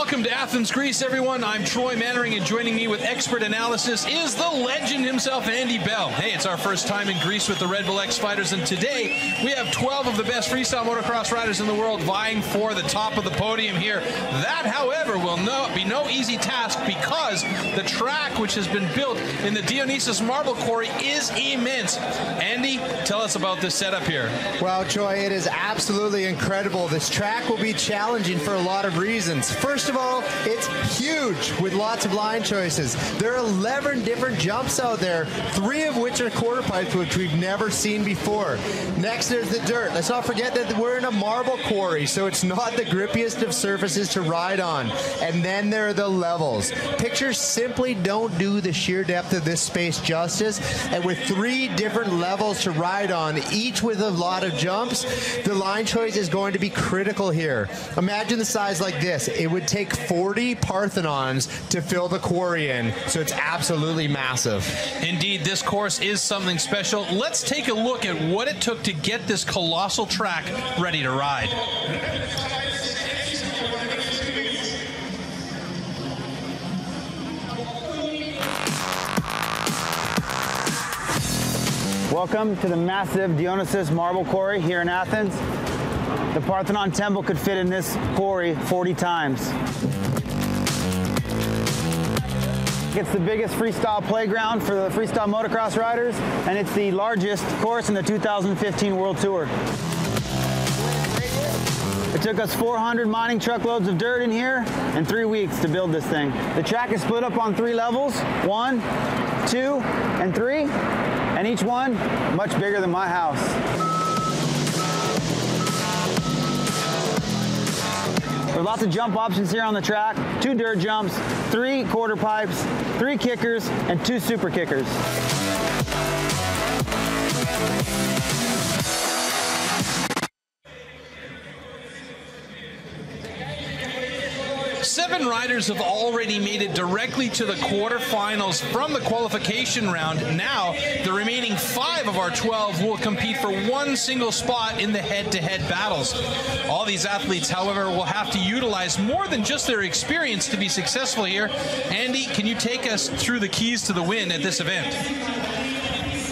Welcome to Athens, Greece, everyone. I'm Troy Mannering, and joining me with expert analysis is the legend himself, Andy Bell. Hey, it's our first time in Greece with the Red Bull X Fighters, and today we have 12 of the best freestyle motocross riders in the world vying for the top of the podium here. That, however, will be no easy task because the track which has been built in the Dionyssos Marble Quarry is immense. Andy, tell us about this setup here. Well, Troy, it is absolutely incredible. This track will be challenging for a lot of reasons. First of all, it's huge with lots of line choices. There are 11 different jumps out there, 3 of which are quarter pipes, which we've never seen before. Next, there's the dirt. Let's not forget that we're in a marble quarry, so it's not the grippiest of surfaces to ride on. And then there are the levels. Pictures simply don't do the sheer depth of this space justice, and with 3 different levels to ride on, each with a lot of jumps, the line choice is going to be critical here. Imagine the size like this. It would take 40 Parthenons to fill the quarry in, so it's absolutely massive. Indeed, this course is something special. Let's take a look at what it took to get this colossal track ready to ride. Welcome to the massive Dionyssos Marble Quarry here in Athens. The Parthenon Temple could fit in this quarry 40 times. It's the biggest freestyle playground for the freestyle motocross riders, and it's the largest course in the 2015 World Tour. It took us 400 mining truckloads of dirt in here and 3 weeks to build this thing. The track is split up on 3 levels, 1, 2, and 3, and each one much bigger than my house. There are lots of jump options here on the track, 2 dirt jumps, 3 quarter pipes, 3 kickers, and 2 super kickers. 7 riders have already made it directly to the quarterfinals from the qualification round. Now, the remaining 5 of our 12 will compete for 1 single spot in the head-to-head battles. All these athletes, however, will have to utilize more than just their experience to be successful here. Andy, can you take us through the keys to the win at this event?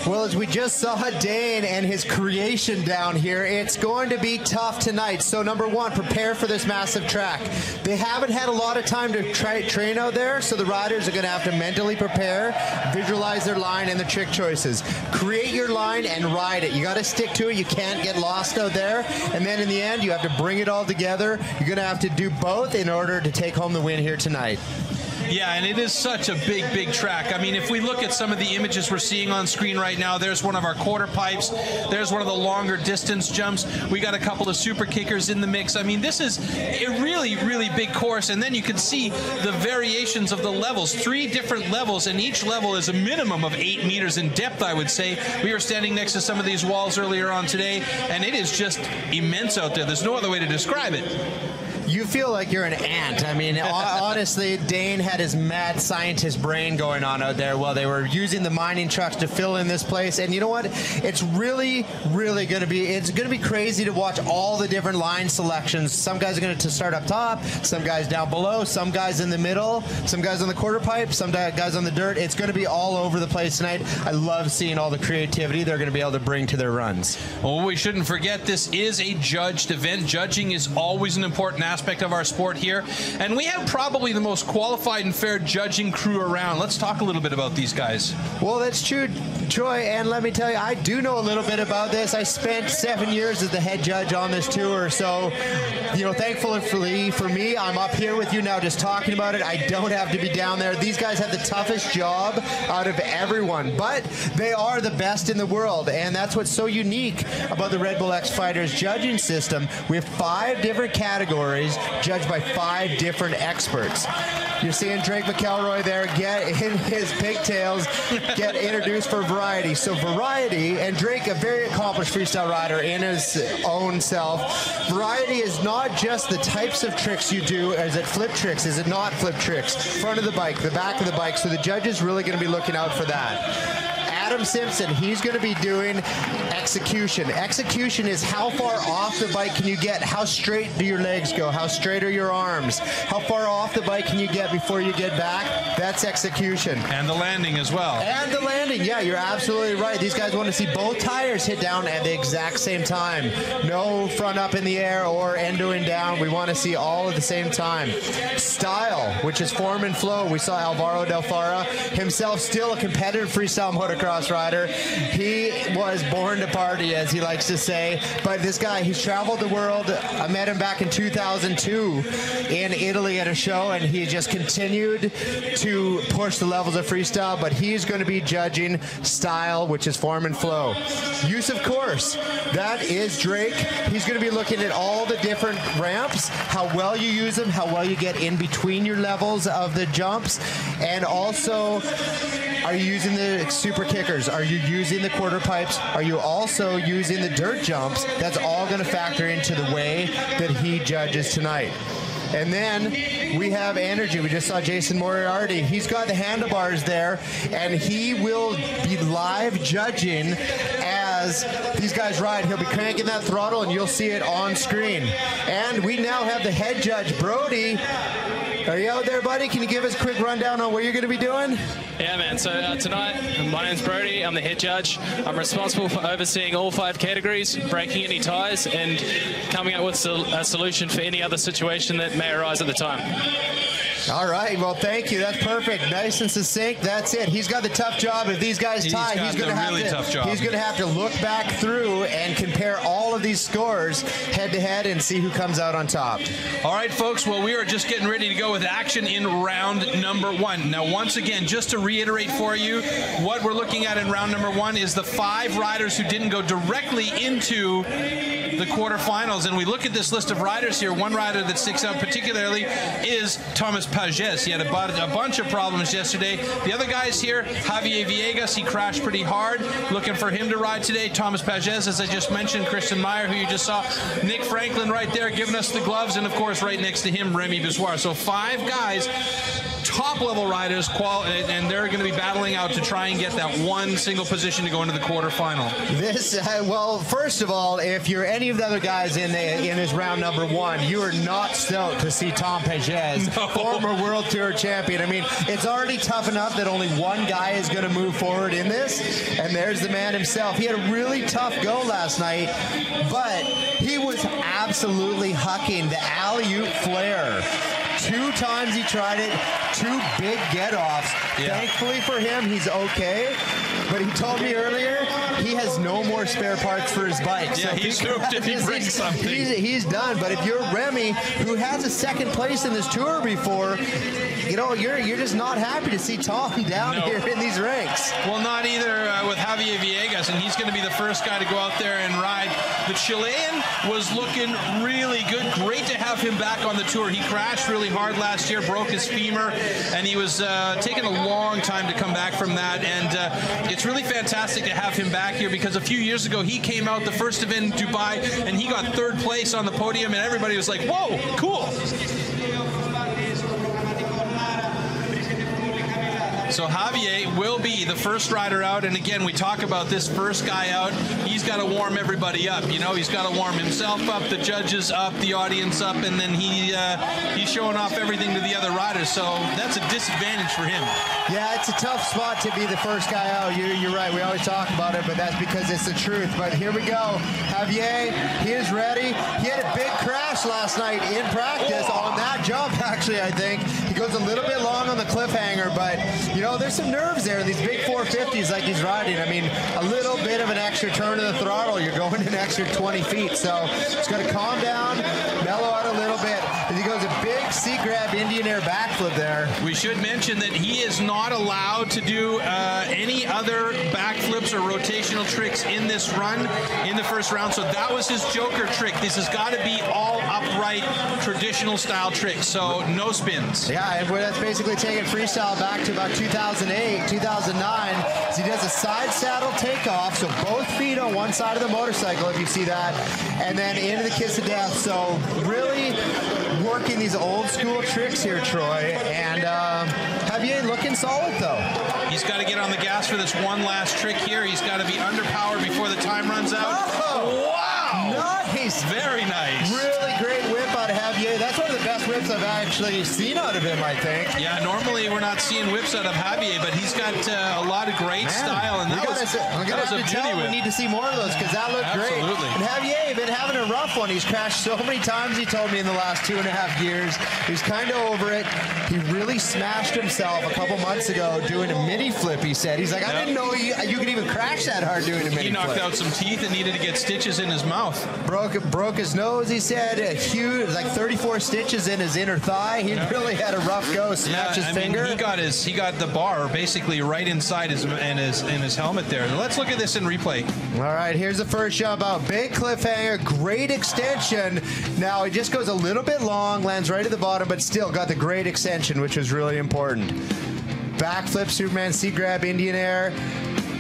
Well, as we just saw Dane and his creation down here, it's going to be tough tonight. So number 1, prepare for this massive track. They haven't had a lot of time to train out there, so the riders are going to have to mentally prepare, visualize their line and the trick choices. Create your line and ride it. You got to stick to it. You can't get lost out there. And then in the end, you have to bring it all together. You're going to have to do both in order to take home the win here tonight. Yeah, and it is such a big, big track. I mean, if we look at some of the images we're seeing on screen right now, there's one of our quarter pipes, there's one of the longer distance jumps, we got a couple of super kickers in the mix. I mean, this is a really, really big course, and then you can see the variations of the levels, 3 different levels, and each level is a minimum of 8 meters in depth, I would say. We were standing next to some of these walls earlier on today, and it is just immense out there. There's no other way to describe it. You feel like you're an ant. I mean, honestly, Dane had his mad scientist brain going on out there while they were using the mining trucks to fill in this place. And you know what? It's really, really going to be crazy to watch all the different line selections. Some guys are going to start up top, some guys down below, some guys in the middle, some guys on the quarter pipe, some guys on the dirt. It's going to be all over the place tonight. I love seeing all the creativity they're going to be able to bring to their runs. Well, we shouldn't forget this is a judged event. Judging is always an important aspect of our sport here, and we have probably the most qualified and fair judging crew around. Let's talk a little bit about these guys. Well, that's true, Troy, and let me tell you, I do know a little bit about this. I spent 7 years as the head judge on this tour, so, you know, thankfully for me, I'm up here with you now just talking about it. I don't have to be down there. These guys have the toughest job out of everyone, but they are the best in the world, and that's what's so unique about the Red Bull X Fighters judging system. We have 5 different categories judged by 5 different experts. You're seeing Drake McElroy there get in his pigtails, get introduced for variety. So variety, and Drake, a very accomplished freestyle rider in his own self, variety is not just the types of tricks you do. Is it flip tricks? Is it not flip tricks? Front of the bike, the back of the bike. So the judge is really going to be looking out for that. Adam Simpson, he's going to be doing execution. Execution is how far off the bike can you get? How straight do your legs go? How straight are your arms? How far off the bike can you get before you get back? That's execution. And the landing as well. And the landing, yeah, you're absolutely right. These guys want to see both tires hit down at the exact same time. No front up in the air or endoing down. We want to see all at the same time. Style, which is form and flow. We saw Alvaro Del Fara himself, still a competitive freestyle motocross rider. He was born to party, as he likes to say. But this guy, he's traveled the world. I met him back in 2002 in Italy at a show, and he just continued to push the levels of freestyle. But he's going to be judging style, which is form and flow. Use of course, that is Drake. He's going to be looking at all the different ramps, how well you use them, how well you get in between your levels of the jumps, and also, are you using the super kickers? Are you using the quarter pipes? Are you also using the dirt jumps? That's all going to factor into the way that he judges tonight. And then we have energy. We just saw Jason Moriarty. He's got the handlebars there, and he will be live judging as these guys ride. He'll be cranking that throttle, and you'll see it on screen. And we now have the head judge, Brody. Are you out there, buddy? Can you give us a quick rundown on what you're going to be doing? Yeah, man. So tonight, my name's Brody. I'm the head judge. I'm responsible for overseeing all 5 categories, breaking any ties, and coming up with a solution for any other situation that may arise at the time. All right. Well, thank you. That's perfect. Nice and succinct. That's it. He's got the tough job. If these guys tie, he's going to have to look back through and compare all of these scores head to head and see who comes out on top. All right, folks. Well, we are just getting ready to go with action in round number 1. Now, once again, just to reiterate for you, what we're looking at in round number 1 is the 5 riders who didn't go directly into the quarterfinals. And we look at this list of riders here. One rider that sticks out particularly is Thomas Pages. He had a bunch of problems yesterday. The other guys here, Javier Villegas, he crashed pretty hard. Looking for him to ride today. Thomas Pages, as I just mentioned, Christian Meyer, who you just saw, Nick Franklin right there giving us the gloves, and of course right next to him, Remy Bissoir. So 5 guys, top-level riders, and they're going to be battling out to try and get that one single position to go into the quarterfinal. Well, first of all, if you're any of the other guys in this round number 1, you are not stoked to see Tom Pages, former World Tour champion. I mean, it's already tough enough that only one guy is going to move forward in this, and there's the man himself. He had a really tough go last night, but he was absolutely hucking the alley-oop flare. 2 times he tried it, 2 big get-offs. Yeah. Thankfully for him, he's okay. But he told me earlier he has no more spare parts for his bike. Yeah, so he's hooked if he brings something. He's done. But if you're Remy, who has a 2nd place in this tour before, you know, you're just not happy to see Tom down here in these ranks. Well, not either with Javier Villegas, and he's going to be the first guy to go out there and ride. The Chilean was looking really good. Great to have him back on the tour. He crashed really hard last year, broke his femur, and he was taking a long time to come back from that. And it's really fantastic to have him back here, because a few years ago he came out the first event in Dubai and he got 3rd place on the podium, and everybody was like, whoa, cool. So Javier will be the first rider out, and again, we talk about this first guy out. He's got to warm everybody up. You know, he's got to warm himself up, the judges up, the audience up, and then he's showing off everything to the other riders. So that's a disadvantage for him. Yeah, it's a tough spot to be the first guy out. You're right. We always talk about it, but that's because it's the truth. But here we go. Javier, he is ready. He had a big crash last night in practice on that jump, actually, I think. He goes a little bit long on the cliffhanger, but, you know, there's some nerves there in these big 450s like he's riding. I mean, a little bit of an extra turn of the throttle, you're going an extra 20 feet. So it's going to calm down, mellow out a little bit. As he goes a big seat grab Indian air backflip there. We should mention that he is not allowed to do any other backflips or rotational tricks in this run in the first round. So that was his joker trick. This has got to be all upright, traditional style tricks. So no spins. Yeah, and that's basically taking freestyle back to about 2008, 2009. So he does a side saddle takeoff. So both feet on one side of the motorcycle, if you see that, and then into the kiss of death. So really working these old school tricks here, Troy. And Javier looking solid, though. He's got to get on the gas for this one last trick here. He's got to be under power before the time runs out. Oh, wow! Nice! Very nice. Really great whip out of Javier. That's one of the best whips I've actually seen out of him, I think. Yeah, normally we're not seeing whips out of Javier, but he's got a lot of great style, and that was a beauty whip. We need to see more of those because that looked great. And Javier been having a rough one. He's crashed so many times, he told me, in the last 2.5 years. He's kind of over it. He really smashed himself a couple months ago doing a mini flip, he said. He's like, I didn't know you could even crash that hard doing a mini flip. He knocked out some teeth and needed to get stitches in his mouth. Broke his nose, he said. Huge, like 34 stitches in his inner thigh. He really had a rough go. Smashed his finger. Mean, he got the bar basically right inside his helmet there. Let's look at this in replay. All right, here's the first jump out. Big cliffhanger, great extension. Now it just goes a little bit long, lands right at the bottom, but still got the great extension, which was really important. Backflip, Superman, seat grab, Indian air.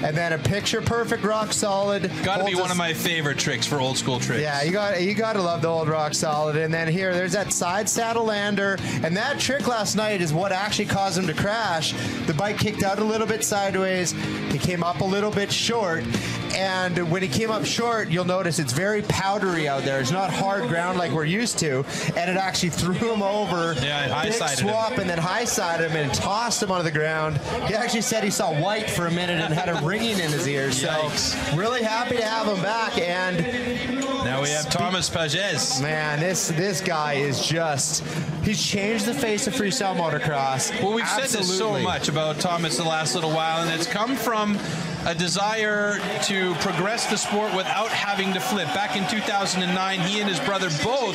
And then a picture-perfect rock solid. Got to be one of my favorite tricks for old school tricks. Yeah, you got to love the old rock solid. And then here, there's that side saddle lander. And that trick last night is what actually caused him to crash. The bike kicked out a little bit sideways. He came up a little bit short. And when he came up short, you'll notice it's very powdery out there. It's not hard ground like we're used to. And it actually threw him over. Yeah, high-sided him. Swap and then high-sided him and tossed him onto the ground. He actually said he saw white for a minute and had a ringing in his ears. So really happy to have him back. And now we have Thomas Pages. Man, this guy is just, he's changed the face of freestyle motocross. Well, we've said this so much about Thomas the last little while, and it's come from a desire to progress the sport without having to flip. Back in 2009, he and his brother both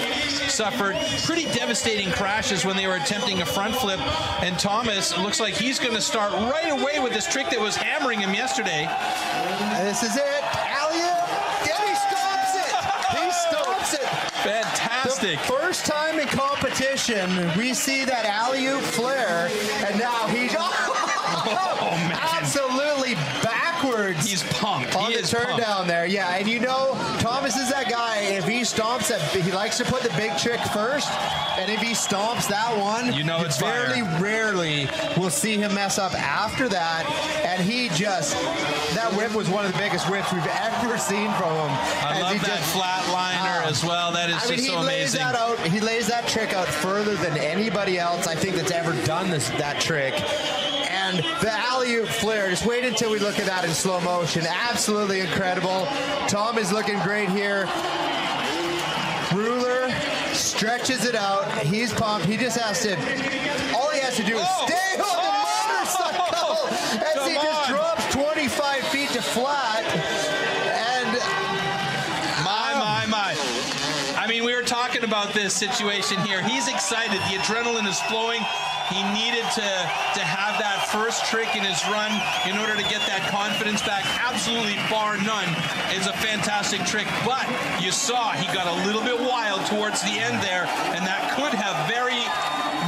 suffered pretty devastating crashes when they were attempting a front flip, and Thomas looks like he's going to start right away with this trick that was hammering him yesterday. This is it. Alley-oop. Yeah, he stops it. He stops it. Fantastic. The first time in competition, we see that alley-oop flare, and now he's man. Absolutely backwards. He's pumped. On the turn down there. Yeah, and you know, Thomas is that guy. If he stomps it, he likes to put the big trick first, and if he stomps that one, you know it's rarely will see him mess up after that. And he just, that whip was one of the biggest whips we've ever seen from him. I love that flatliner as well. That is just so amazing. He lays that trick out further than anybody else, I think, that's ever done that trick. And the alley-oop flare, just wait until we look at that in slow motion. Absolutely incredible. Tom is looking great here. Ruler stretches it out. He's pumped. He just has to, all he has to do is stay on the motorcycle as he just drops 25 feet to flat. And my. I mean, we were talking about this situation here. He's excited. The adrenaline is flowing. He needed to have that first trick in his run in order to get that confidence back. Absolutely, bar none, is a fantastic trick. But you saw he got a little bit wild towards the end there, and that could have very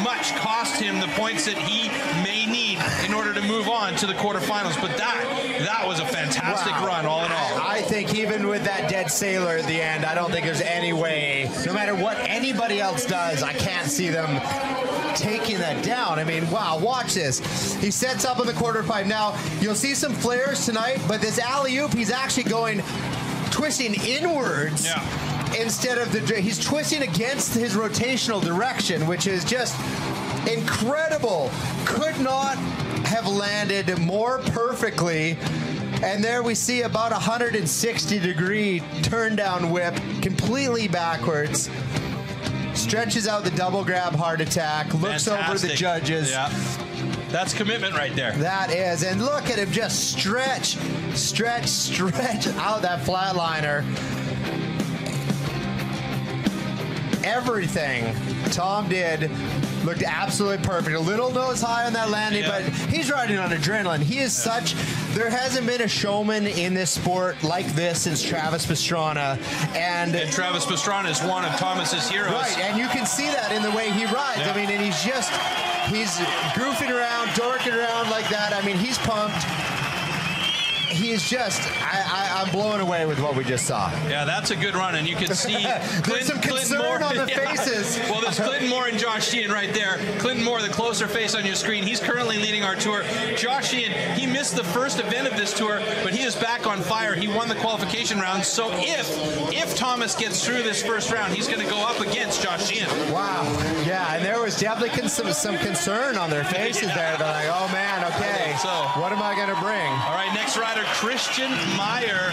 much cost him the points that he may need in order to move on to the quarterfinals. But that was a fantastic run, all in all. I think even with that dead sailor at the end, I don't think there's any way, no matter what anybody else does, I can't see them taking that down. I mean, wow, watch this. He sets up on the quarter pipe. Now, you'll see some flares tonight, but this alley-oop, he's actually twisting inwards. Yeah. Instead of he's twisting against his rotational direction, which is just incredible. Could not have landed more perfectly. And there we see about 160-degree turn down whip, completely backwards. Stretches out the double grab heart attack, looks over the judges. Yeah. That's commitment right there. That is. And look at him just stretch out that flatliner. Everything Tom did looked absolutely perfect. A little nose high on that landing, but he's riding on adrenaline. He is there hasn't been a showman in this sport like this since Travis Pastrana. And Travis Pastrana is one of Thomas's heroes. Right, and you can see that in the way he rides. I mean, and he's goofing around, dorking around like that. I mean, he's pumped. he is just, I'm blown away with what we just saw. Yeah, that's a good run, and you can see there's some concern on the faces. Well, there's Clinton Moore and Josh Sheehan right there. Clinton Moore, the closer face on your screen. He's currently leading our tour. Josh Sheehan, he missed the first event of this tour, but he is back on fire. He won the qualification round, so if Thomas gets through this first round, he's going to go up against Josh Sheehan. Wow. Yeah, and there was definitely some concern on their faces there. They're like, oh man, okay, so what am I going to bring? All right, next rider, Christian Meyer.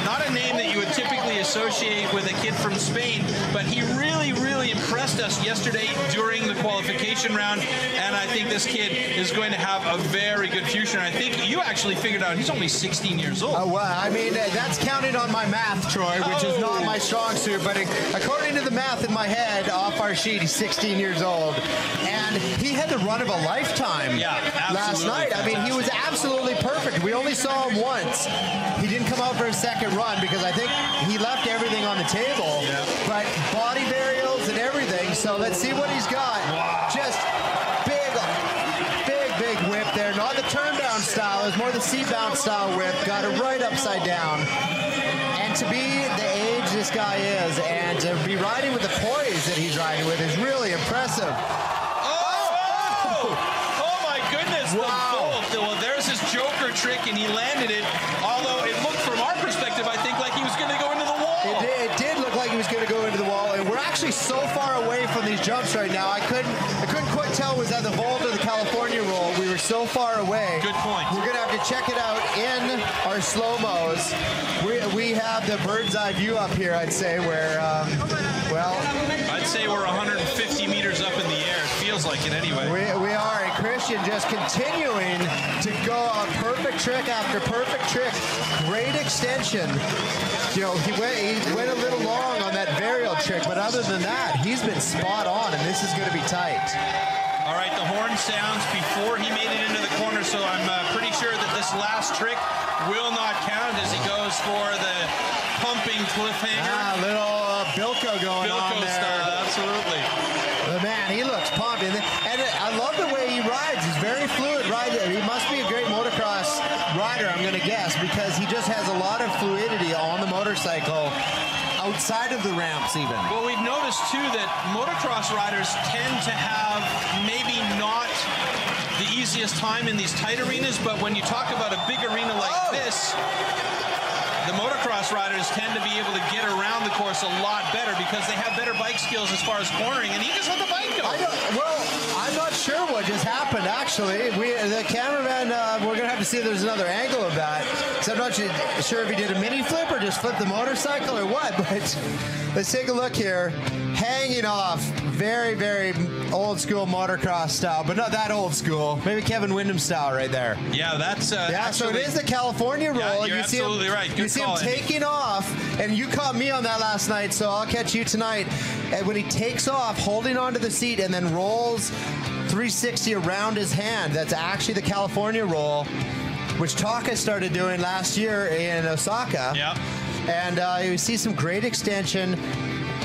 Not a name that you would typically associate with a kid from Spain, but he really, really impressed us yesterday during the qualification round, and I think this kid is going to have a very good future. And I think you actually figured out he's only 16 years old. Well, I mean, that's counted on my math, Troy, which is not my strong suit, but according to the math in my head off our sheet, he's 16 years old, and he had the run of a lifetime last night. I mean, he was absolutely perfect. We only saw him once. He didn't come out for a second run because I think he left everything on the table, but body burials and everything. So let's see what he's got. Wow. Just big whip there. Not the turn down style. It was more the seat bounce style whip. Got it right upside down. And to be the age this guy is, and to be riding with the poise that he's riding with is really impressive. Oh my goodness. Wow. Well, there's his Joker trick, and he landed it, although it looked from our perspective, I think, like he was going to go into the wall. It did look like he was going to go into the wall, and we're actually so far away from these jumps right now. I couldn't quite tell was that the vault or the California roll. We were so far away. Good point. We're going to have to check it out in our slow-mos. We have the bird's eye view up here, I'd say, where, I'd say we're 150 meters up in the air. It feels like it anyway. We are, and Christian just continuing to go on perfect trick after perfect trick. Great extension. You know, he went a little long on that varial trick, but other than that, he's been spot on, and this is going to be tight. All right, the horn sounds before he made it into the corner, so I'm pretty sure that this last trick will not count as he goes for the pumping cliffhanger. Little Bilko going on there. Style, absolutely. Man, he looks pumped, and I love the way he rides. He's very fluid rider. He must be a great motocross rider, I'm going to guess, because he just has a lot of fluidity on the motorcycle outside of the ramps even. Well, we've noticed, too, that motocross riders tend to have maybe not the easiest time in these tight arenas, but when you talk about a big arena like this, the motocross riders tend to be able to get around the course a lot better because they have better bike skills as far as cornering, and he just let the bike go. I'm not sure what just happened, actually. The cameraman, we're going to have to see if there's another angle of that. So I'm not sure if he did a mini flip or just flipped the motorcycle or what, but let's take a look here. Hanging off, very, very old school motocross style, but not that old school. Maybe Kevin Windham style right there. Yeah, that's so it is the California roll. Yeah, you're absolutely right. Good you see him taking off, and you caught me on that last night, so I'll catch you tonight. And when he takes off, holding onto the seat, and then rolls 360 around his hand, that's actually the California roll, which Taka started doing last year in Osaka. Yeah. And you see some great extension.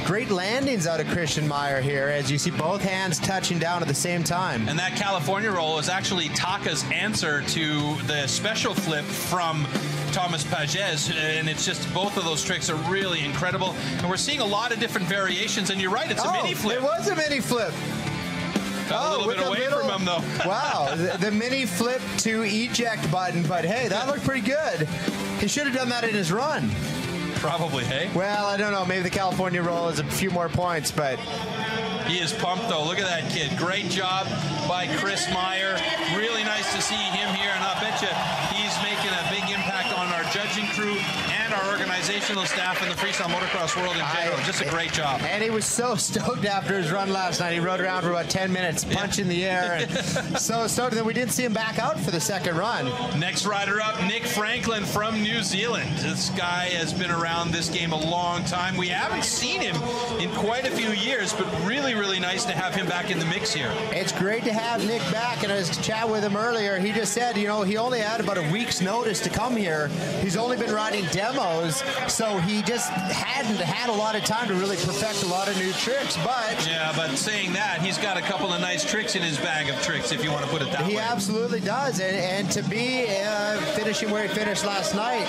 Great landings out of Christian Meyer here as you see both hands touching down at the same time. And that California roll is actually Taka's answer to the special flip from Thomas Pages, and it's just both of those tricks are really incredible. And we're seeing a lot of different variations, and you're right, it's a mini flip. It was a mini flip. Got a little bit away from him, though. Wow, the mini flip to eject button, but hey, that looked pretty good. He should have done that in his run. Probably, hey? Well, I don't know. Maybe the California roll is a few more points, but... He is pumped, though. Look at that kid. Great job by Chris Meyer. Really nice to see him here, and I bet you he's making a big impact on our judging crew and our organizational staff in the freestyle motocross world in general. Just a great job. And he was so stoked after his run last night. He rode around for about 10 minutes, punching the air, and so stoked that we didn't see him back out for the second run. Next rider up, Nick Franklin from New Zealand. This guy has been around this game a long time. We haven't seen him in quite a few years, but really nice to have him back in the mix here. It's great to have Nick back, and I was chatting with him earlier. He just said, you know, he only had about a week's notice to come here. He's only been riding demo demos, so he just hadn't had a lot of time to really perfect a lot of new tricks. But yeah, but saying that, he's got a couple of nice tricks in his bag of tricks, if you want to put it that way. He absolutely does, and to be finishing where he finished last night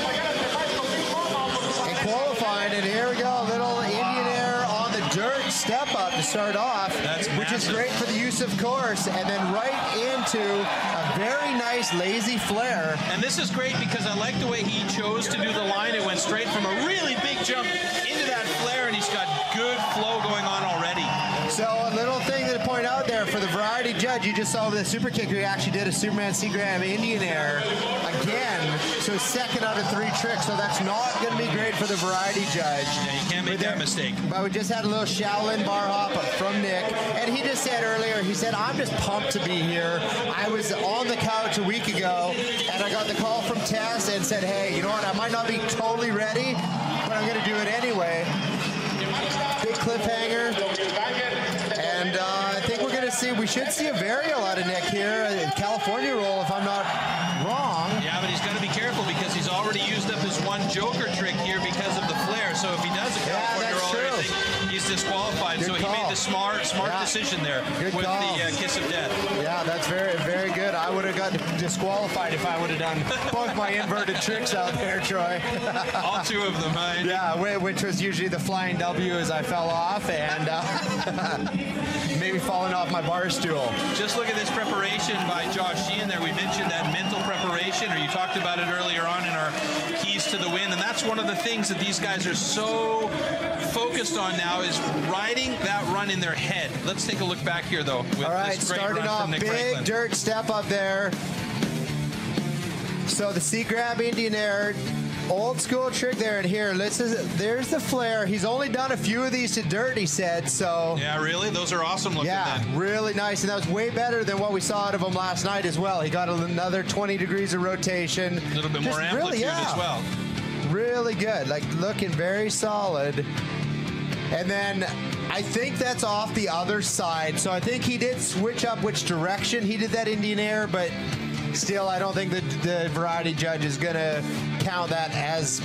and qualifying, and here we go, a little Indian air on the dirt step up to start off, which is great for the use of course, and then right into a very nice lazy flare. And this is great because I like the way he chose to do the line. It went straight from a really big jump into that flare, and he's got good flow going on already. So a little thing to point out there for the variety judge, you just saw with the super kicker, he actually did a Superman C-Gram Indian air again. So second out of 3 tricks, so that's not going to be great for the variety judge. Yeah, you can't make that mistake. But we just had a little Shaolin bar hop from Nick, and he just said earlier, he said, I'm just pumped to be here. I was on the couch a week ago, and I got the call from Tess and said, hey, you know what, I might not be totally ready, but I'm going to do it anyway. Big cliffhanger. And I think we're going to see, we should see a varial out of Nick here, a California roll if I'm not wrong. Yeah, but he's got to be careful because he's already used up his one joker trick here because of the flare. So if he does a California roll or anything, he's disqualified. Good so call. He made the smart decision there with the kiss of death. Yeah, that's very, very good. I would have gotten disqualified if I would have done both my inverted tricks out there, Troy. All 2 of them, huh? Yeah, which was usually the flying W as I fell off and maybe falling off my bar stool. Just look at this preparation by Josh Sheehan there. We mentioned that mental preparation, or you talked about it earlier on in our keys to the win, and that's one of the things that these guys are so focused on now is riding that run in their head. Let's take a look back here, though. With all right, this great starting run off, from Nick big Franklin. Dirt step up there. So the C-Grab Indian air, old school trick there, and here, there's the flare. He's only done a few of these to dirt, he said, so. Yeah, really? Those are awesome looking. Yeah, then. really nice, and that was way better than what we saw out of him last night as well. He got another 20 degrees of rotation. A little bit more amplitude as well. Really good, like looking very solid. And then I think that's off the other side, so I think he did switch up which direction he did that Indian air, but still, I don't think the variety judge is going to count that as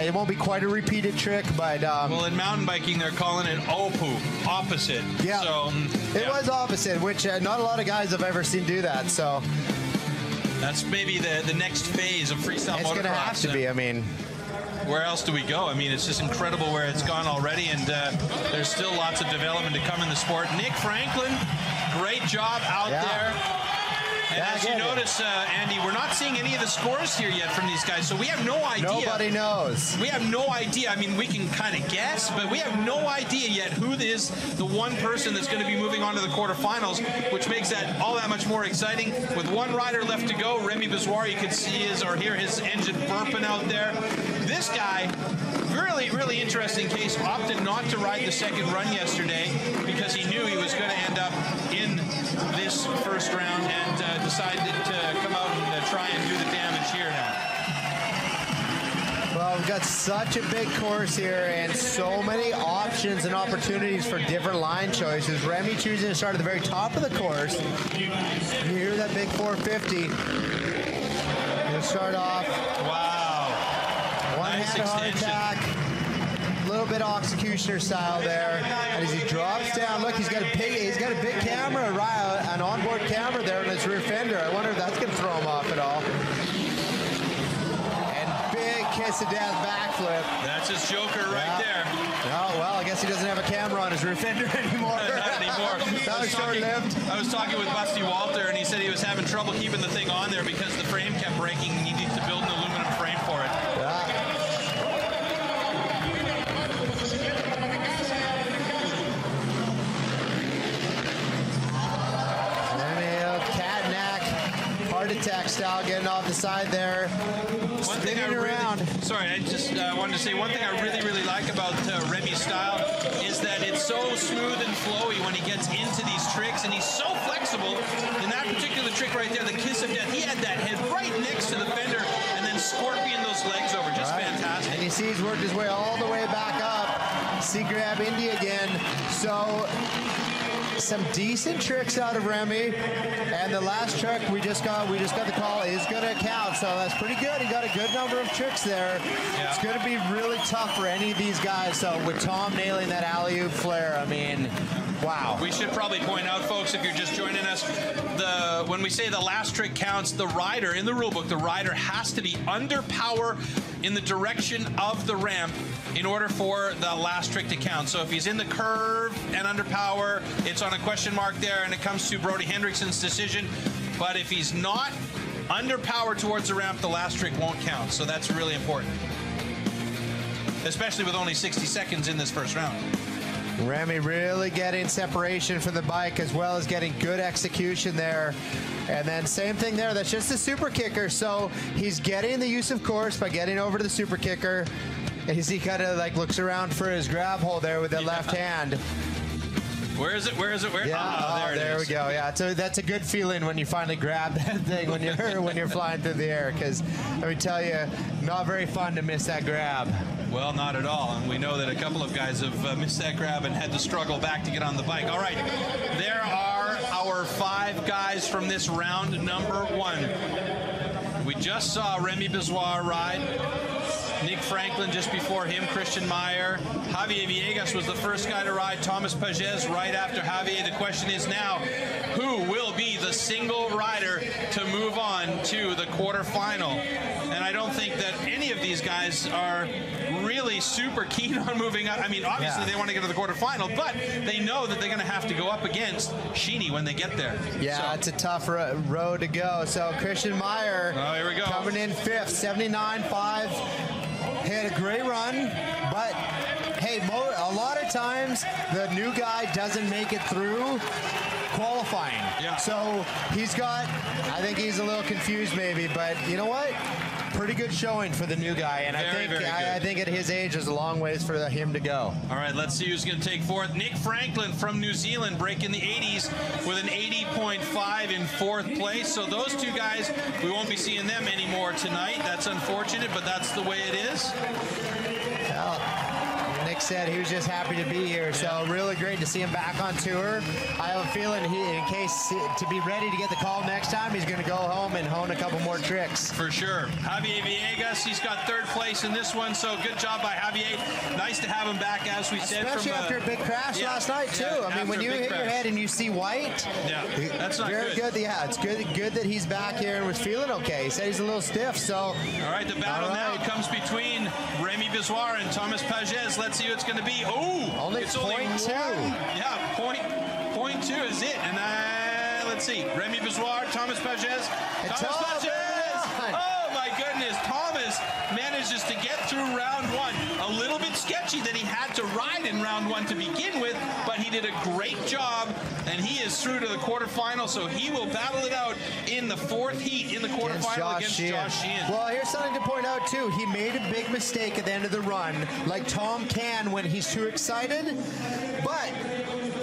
it won't be quite a repeated trick, but well, in mountain biking, they're calling it OPU, opposite. Yeah, so, it was opposite, which not a lot of guys have ever seen do that. So that's maybe the next phase of freestyle motocross. It's going to have to be. I mean, where else do we go? I mean, it's just incredible where it's gone already, and there's still lots of development to come in the sport. Nick Franklin, great job out there. And as you notice, Andy, we're not seeing any of the scores here yet from these guys, so we have no idea. Nobody knows. We have no idea. I mean, we can kind of guess, but we have no idea yet who is the one person that's going to be moving on to the quarterfinals, which makes that all that much more exciting. With one rider left to go, Remy Bizarre, you can see hear his engine burping out there. This guy, really, really interesting case, opted not to ride the second run yesterday because he knew he was going to end up in this first round and decided to come out and try and do the damage here now. Well, we've got such a big course here and so many options and opportunities for different line choices. Remy choosing to start at the very top of the course. You hear that big 450. He'll start off. Wow. One-handed hard attack. A little bit executioner style there, and as he drops down, look, he's got a big camera, an onboard camera there in his rear fender. I wonder if that's going to throw him off at all. And big kiss of death backflip. That's his joker right there. Oh well, I guess he doesn't have a camera on his rear fender anymore. Not anymore. That was short-lived. I was talking with Busty Walter, and he said he was having trouble keeping the thing on there because the frame kept breaking, and he needs to build an aluminum frame for it. Yeah. Attack style, getting off the side there. One thing I wanted to say, one thing I really, really like about Remy's style is that it's so smooth and flowy when he gets into these tricks, and he's so flexible. In that particular trick right there, the kiss of death, he had that head right next to the fender and then scorpion those legs over. Just fantastic. And you see he's worked his way all the way back up. C-Grab Indy again. So some decent tricks out of Remy, and the last trick we just got the call is going to count, so that's pretty good. He got a good number of tricks there. Yeah. It's going to be really tough for any of these guys. So with Tom nailing that alley-oop flare, I mean, wow. We should probably point out, folks, if you're just joining us, when we say the last trick counts, the rider, in the rulebook, the rider has to be under power in the direction of the ramp in order for the last trick to count. So if he's in the curve and under power, it's on a question mark there, and it comes to Brody Hendrickson's decision. But if he's not under power towards the ramp, the last trick won't count. So that's really important, especially with only 60 seconds in this first round. Remy really getting separation from the bike as well as getting good execution there. And then same thing there, that's just the super kicker. So he's getting the use of course by getting over to the super kicker. As he kind of like looks around for his grab hold there with the left hand. Where is it? Where is it? Where? Yeah, there we go. Yeah, so that's a good feeling when you finally grab that thing when you're flying through the air. Because let me tell you, not very fun to miss that grab. Well, not at all. And we know that a couple of guys have missed that grab and had to struggle back to get on the bike. All right, there are our 5 guys from this round number 1. We just saw Remy Bizarre ride. Nick Franklin just before him, Christian Meyer. Javier Villegas was the first guy to ride. Thomas Pages right after Javier. The question is now, who will be the single rider to move on to the quarterfinal? And I don't think that any of these guys are really super keen on moving up. I mean, obviously they want to get to the quarterfinal, but they know that they're going to have to go up against Sheeny when they get there. Yeah, so it's a tough road to go. So Christian Meyer here we go. Coming in 5th, 79.5. Had a great run, but hey, a lot of times the new guy doesn't make it through qualifying. Yeah. So I think he's a little confused maybe, but you know what? Pretty good showing for the new guy, and I think at his age there's a long ways for him to go. All right, let's see who's going to take 4th. Nick Franklin from New Zealand breaking the 80s with an 80.5 in 4th place. So those 2 guys, we won't be seeing them anymore tonight. That's unfortunate, but that's the way it is. Well, Nick said he was just happy to be here, so really great to see him back on tour. I have a feeling to be ready to get the call next time, he's going to go home and hone a couple more tricks. For sure. Javier Villegas, he's got 3rd place in this one, so good job by Javier. Nice to have him back, as we said. Especially after a big crash last night, too. I mean, when you hit your head and you see white, that's not very good. Yeah, it's good that he's back here and was feeling okay. He said he's a little stiff, so. All right, the battle now comes between Remy Bizarre and Thomas Pages. Let's see who it's going to be. It's only 0.2. Yeah, 0.2 is it. And let's see. Remy Bizarre, Thomas Pages. Thomas Pages! Oh my goodness. Thomas manages to get through round 1. A little bit sketchy that he had to ride in round 1 to begin with, but he did a great job, and he is through to the quarterfinal, so he will battle it out in the 4th heat in the quarterfinal against Josh Sheehan. Well, here's something to point out, too. He made a big mistake at the end of the run, like Tom can when he's too excited, but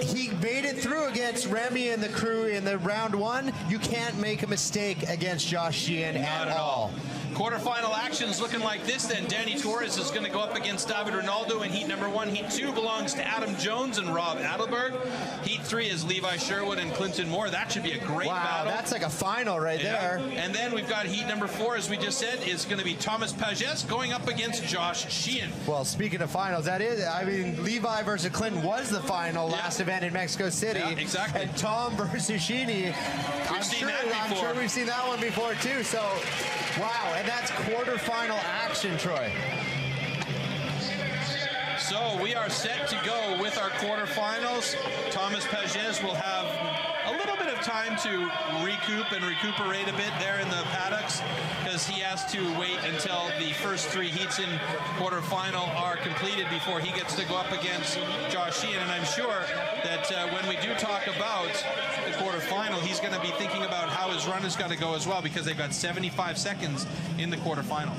he made it through against Remy and the crew in the round 1. You can't make a mistake against Josh Sheehan at all. Quarterfinal action's looking like this then. Danny Torres is going to go up against David Ronaldo in heat number 1. Heat 2 belongs to Adam Jones and Rob Adelberg. Heat 3 is Levi Sherwood and Clinton Moore. That should be a great battle. That's like a final right there. And then we've got heat number 4, as we just said, is going to be Thomas Pages going up against Josh Sheehan. Well, speaking of finals, that is, I mean, Levi versus Clinton was the final last event in Mexico City. Yeah, exactly. And Tom versus Sheeny, I'm sure we've seen that one before too. So, wow. And that's quarterfinal action, Troy. So we are set to go with our quarterfinals. Thomas Pages will have a little bit of time to recuperate a bit there in the paddocks, because he has to wait until the first 3 heats in quarterfinal are completed before he gets to go up against Josh Sheehan. And I'm sure that when we do talk about the quarterfinal, he's going to be thinking about how his run is going to go as well, because they've got 75 seconds in the quarterfinal.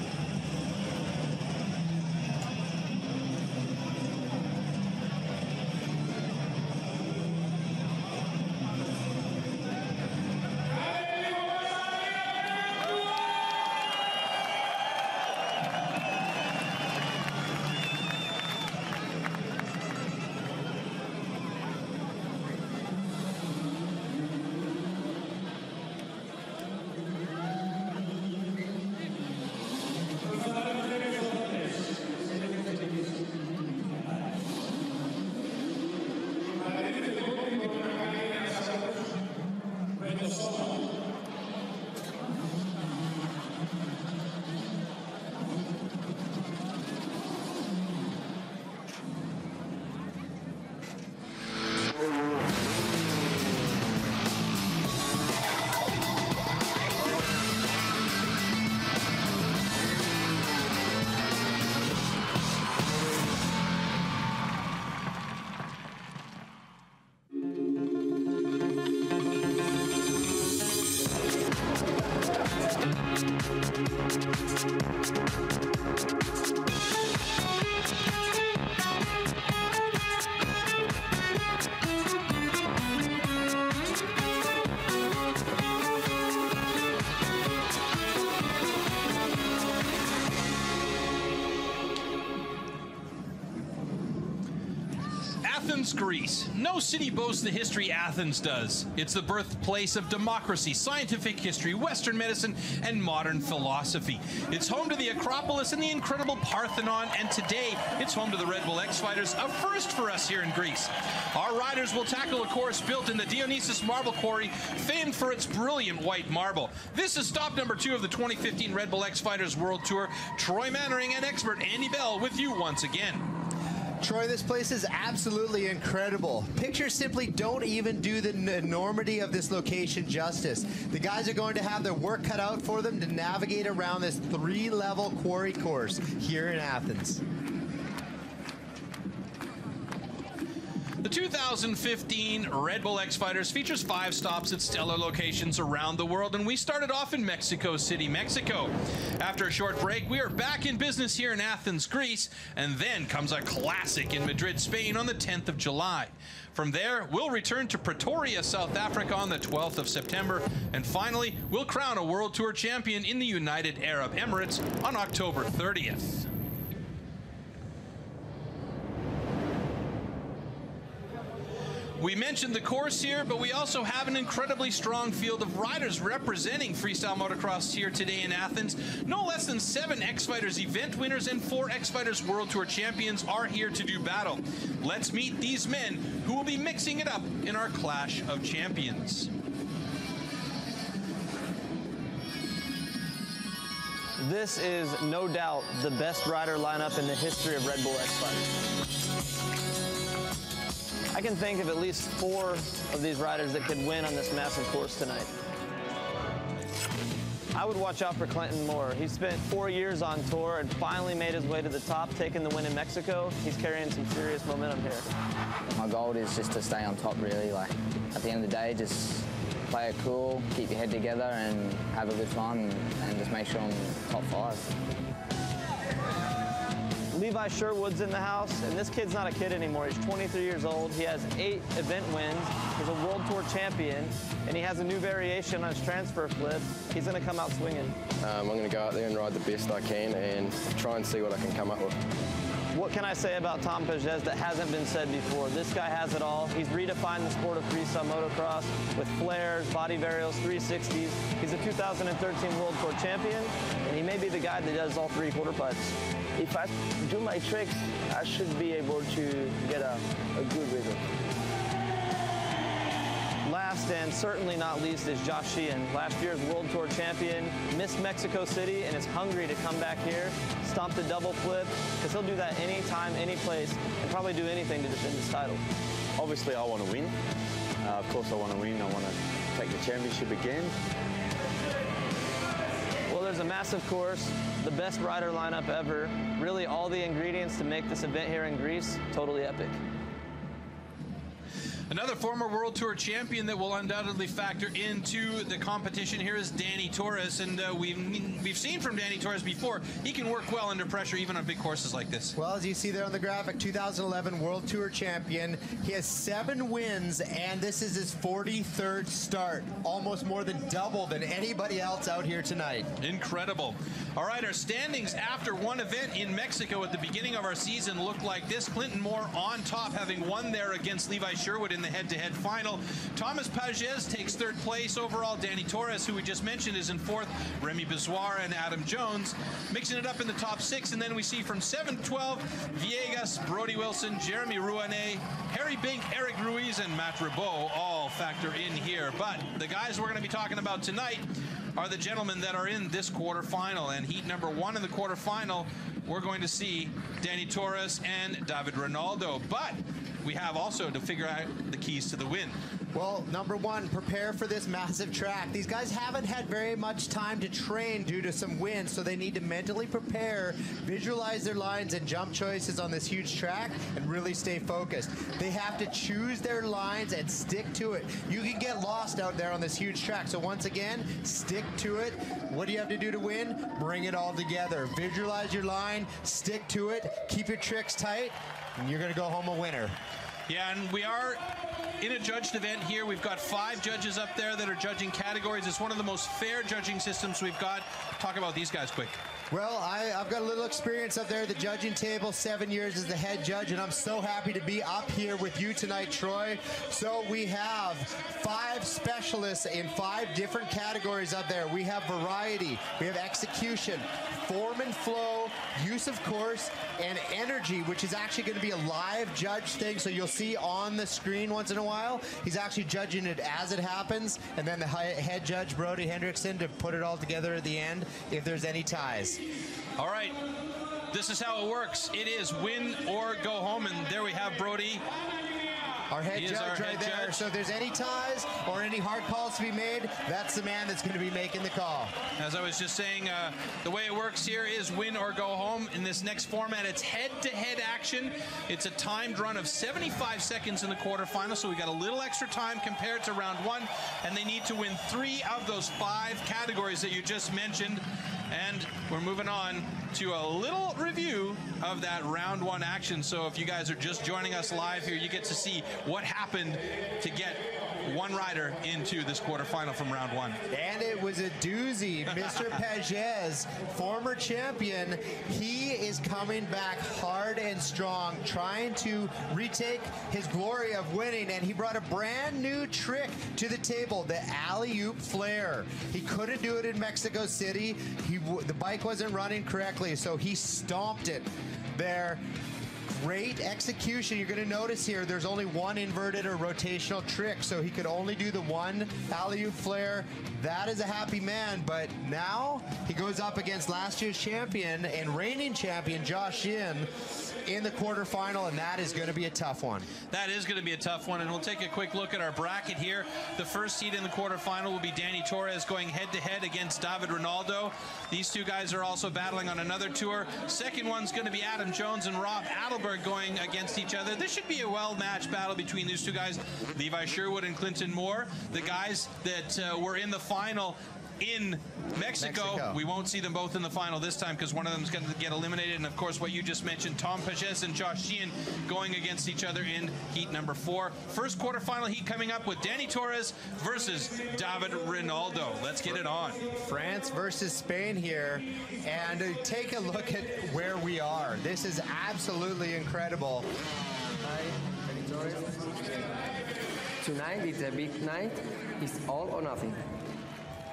Athens, Greece. No city boasts the history Athens does. It's the birthplace of democracy, scientific history, Western medicine, and modern philosophy. It's home to the Acropolis and the incredible Parthenon, and today it's home to the Red Bull X Fighters, a first for us here in Greece. Our riders will tackle a course built in the Dionyssos Marble Quarry, famed for its brilliant white marble. This is stop number 2 of the 2015 Red Bull X Fighters World Tour. Troy Mannering and expert Andy Bell with you once again. Troy, this place is absolutely incredible. Pictures simply don't even do the enormity of this location justice. The guys are going to have their work cut out for them to navigate around this 3-level quarry course here in Athens. The 2015 Red Bull X Fighters features 5 stops at stellar locations around the world, and we started off in Mexico City, Mexico. After a short break, we are back in business here in Athens, Greece, and then comes a classic in Madrid, Spain on the 10th of July. From there, we'll return to Pretoria, South Africa on the 12th of September, and finally, we'll crown a World Tour champion in the United Arab Emirates on October 30th. We mentioned the course here, but we also have an incredibly strong field of riders representing freestyle motocross here today in Athens. No less than 7 X-Fighters event winners and 4 X-Fighters World Tour champions are here to do battle. Let's meet these men who will be mixing it up in our Clash of Champions. This is no doubt the best rider lineup in the history of Red Bull X Fighters. I can think of at least 4 of these riders that could win on this massive course tonight. I would watch out for Clinton Moore. He spent 4 years on tour and finally made his way to the top, taking the win in Mexico. He's carrying some serious momentum here. My goal is just to stay on top, really. Like, at the end of the day, just play it cool, keep your head together and have a good time and just make sure I'm top 5. Levi Sherwood's in the house, and this kid's not a kid anymore. He's 23 years old. He has 8 event wins. He's a World Tour champion, and he has a new variation on his transfer flip. He's going to come out swinging. I'm going to go out there and ride the best I can and try and see what I can come up with. What can I say about Tom Pages that hasn't been said before? This guy has it all. He's redefined the sport of freestyle motocross with flares, body varials, 360s. He's a 2013 World Tour champion, and he may be the guy that does all 3 quarter pipes. If I do my tricks, I should be able to get a good rhythm. Last and certainly not least is Josh Sheehan, last year's World Tour champion, missed Mexico City and is hungry to come back here, stomp the double flip, because he'll do that anytime, any place, and probably do anything to defend his title. Obviously, I want to win. Of course, I want to win. I want to take the championship again. Well, there's a massive course, the best rider lineup ever, really all the ingredients to make this event here in Greece totally epic. Another former World Tour champion that will undoubtedly factor into the competition here is Danny Torres, and we've seen from Danny Torres before, he can work well under pressure even on big courses like this. Well, as you see there on the graphic, 2011 World Tour champion. He has 7 wins, and this is his 43rd start, almost more than double than anybody else out here tonight. Incredible. All right, our standings after one event in Mexico at the beginning of our season look like this. Clinton Moore on top, having won there against Levi Sherwood in the head-to-head final. Thomas Pages takes 3rd place overall. Danny Torres, who we just mentioned, is in 4th. Remy Bizarre and Adam Jones mixing it up in the top 6. And then we see from 7 to 12, Viegas, Brody Wilson, Jeremy Rouanet, Harry Bink, Eric Ruiz, and Matt Ribot all factor in here. But the guys we're going to be talking about tonight are the gentlemen that are in this quarterfinal. And heat number 1 in the quarterfinal, we're going to see Danny Torres and David Ronaldo. But we have also to figure out the keys to the win. Well, number one, prepare for this massive track. These guys haven't had very much time to train due to some wind, so they need to mentally prepare, visualize their lines and jump choices on this huge track, and really stay focused. They have to choose their lines and stick to it. You can get lost out there on this huge track, so once again, stick to it. What do you have to do to win? Bring it all together. Visualize your line, stick to it, keep your tricks tight, and you're going to go home a winner. Yeah, and we are in a judged event here. We've got 5 judges up there that are judging categories. It's one of the most fair judging systems we've got. Talk about these guys quick. Well, I've got a little experience up there at the judging table, 7 years as the head judge, and I'm so happy to be up here with you tonight, Troy. So we have 5 specialists in 5 different categories up there. We have variety, we have execution, form and flow, use of course, and energy, which is actually going to be a live judge thing, so you'll see on the screen once in a while. He's actually judging it as it happens, and then the head judge, Brody Hendrickson, to put it all together at the end if there's any ties. All right, this is how it works. It is win or go home, and there we have Brody. Our head judge right there. So if there's any ties or any hard calls to be made, that's the man that's going to be making the call. As I was just saying, the way it works here is win or go home. In this next format, it's head-to-head action. It's a timed run of 75 seconds in the quarterfinal, so we got a little extra time compared to round 1, and they need to win 3 of those 5 categories that you just mentioned. And we're moving on to a little review of that round 1 action. So if you guys are just joining us live here, you get to see what happened to get one rider into this quarterfinal from round 1. And it was a doozy. Mr. Pages, former champion, he is coming back hard and strong, trying to retake his glory of winning, and he brought a brand new trick to the table, the alley-oop flare. He couldn't do it in Mexico City. The bike wasn't running correctly, so he stomped it there. Great execution. You're going to notice here there's only one inverted or rotational trick, so he could only do the one alley-oop flare. That is a happy man, but now he goes up against last year's champion and reigning champion Josh Yin in the quarterfinal, and that is going to be a tough one. That is going to be a tough one, and we'll take a quick look at our bracket here. The first seed in the quarterfinal will be Danny Torres going head-to-head against David Ronaldo. These two guys are also battling on another tour. Second one's going to be Adam Jones and Rob Adelberg going against each other. This should be a well-matched battle between these two guys. Levi Sherwood and Clinton Moore, the guys that were in the final in Mexico. We won't see them both in the final this time because one of them is going to get eliminated. And of course, what you just mentioned, Tom Pages and Josh Sheehan going against each other in heat number 4. First quarterfinal heat coming up with Danny Torres versus David Ronaldo. Let's get it on. France versus Spain here, and take a look at where we are. This is absolutely incredible. Tonight is a big night. It's all or nothing.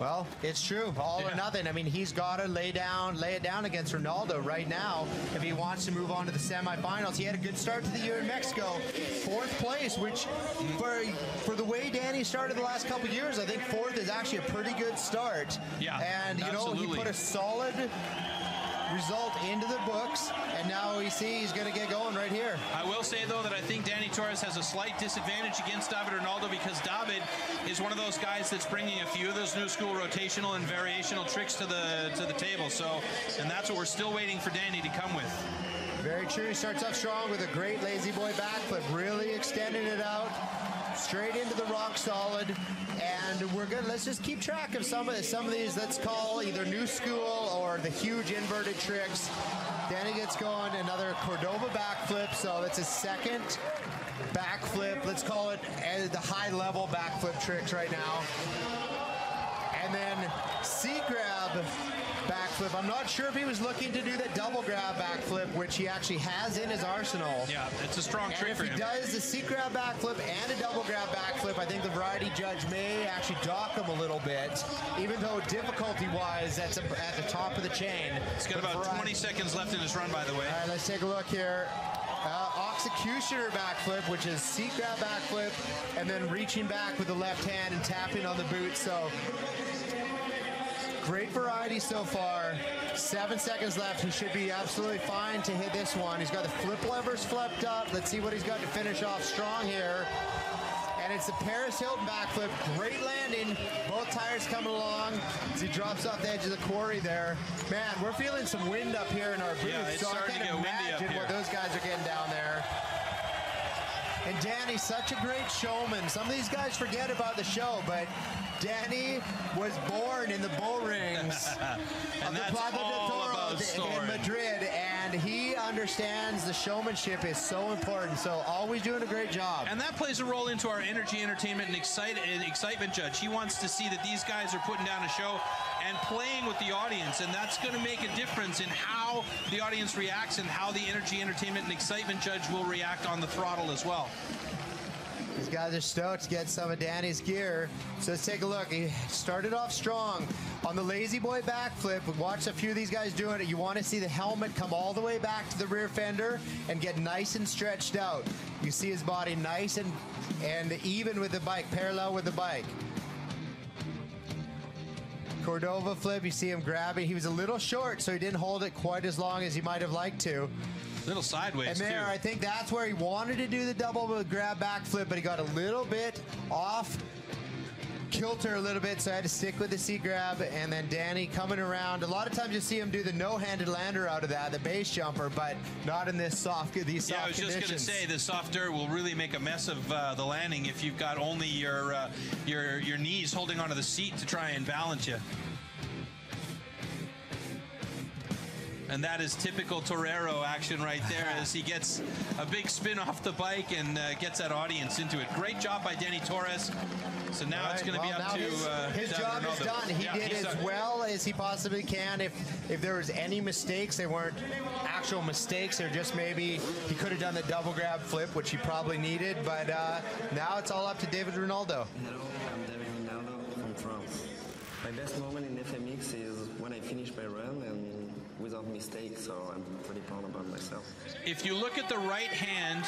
Well, it's true. All or nothing. I mean, he's got to lay it down against Ronaldo right now if he wants to move on to the semifinals. He had a good start to the year in Mexico. 4th place, which for the way Danny started the last couple of years, I think 4th is actually a pretty good start. Yeah, and, you know, he put a solid result into the books, and now we see he's going to get going right here. I will say, though, that I think Danny Torres has a slight disadvantage against David Ronaldo because David is one of those guys that's bringing a few of those new school rotational and variational tricks to the table. So, and that's what we're still waiting for Danny to come with. Very true. He starts off strong with a great lazy boy backflip, really extending it out straight into the rock solid. And we're good. Let's just keep track of some of these. Let's call either new school or the huge inverted tricks. Danny gets going, another Cordoba backflip. So that's his second backflip. Let's call it the high-level backflip tricks right now. And then C-grab backflip. I'm not sure if he was looking to do that double grab backflip, which he actually has in his arsenal. Yeah, it's a strong trick for him. If he does the C-grab backflip and a double grab backflip, I think the variety judge may actually dock him a little bit, even though difficulty-wise, that's at the top of the chain. He's got about 20 seconds left in his run, by the way. All right, let's take a look here. Executioner backflip, which is C-grab backflip, and then reaching back with the left hand and tapping on the boot. So great variety so far. 7 seconds left. He should be absolutely fine to hit this one. He's got the flip levers flipped up. Let's see what he's got to finish off strong here. And it's the Paris Hilton backflip. Great landing. Both tires coming along as he drops off the edge of the quarry there. Man, we're feeling some wind up here in our booth. Yeah, it's so I starting to can't get windy up imagine here. what those guys are getting down there. And Danny's such a great showman. Some of these guys forget about the show, but Danny was born in the bull rings and that's all about soaring. in Madrid, and he understands the showmanship is so important. So always doing a great job. And that plays a role into our energy, entertainment, and excitement judge. He wants to see that these guys are putting down a show and playing with the audience, and that's going to make a difference in how the audience reacts and how the energy, entertainment, and excitement judge will react on the throttle as well. These guys are stoked to get some of Danny's gear. So let's take a look. He started off strong on the Lazy Boy backflip. We watched a few of these guys doing it. You want to see the helmet come all the way back to the rear fender and get nice and stretched out. You see his body nice and even with the bike, parallel with the bike. Cordova flip, you see him grabbing. He was a little short, so he didn't hold it quite as long as he might have liked to. Little sideways, and there, too. I think that's where he wanted to do the double grab backflip, but he got a little bit off kilter a little bit, so I had to stick with the seat grab. And then Danny coming around. A lot of times you see him do the no-handed lander out of that, the base jumper, but not in this soft conditions. Yeah, I was just going to say, the soft dirt will really make a mess of the landing if you've got only your knees holding onto the seat to try and balance you. And that is typical Torero action right there as he gets a big spin off the bike and gets that audience into it. Great job by Danny Torres. So now it's going to be up to his job is done. He did as well as he possibly can. If there was any mistakes, they weren't actual mistakes. They're just maybe he could have done the double grab flip, which he probably needed. But now it's all up to David Ronaldo. Hello, I'm David Ronaldo from France. My best moment in FMX is when I finish my run and without mistake, so I'm pretty proud about myself. If you look at the right hand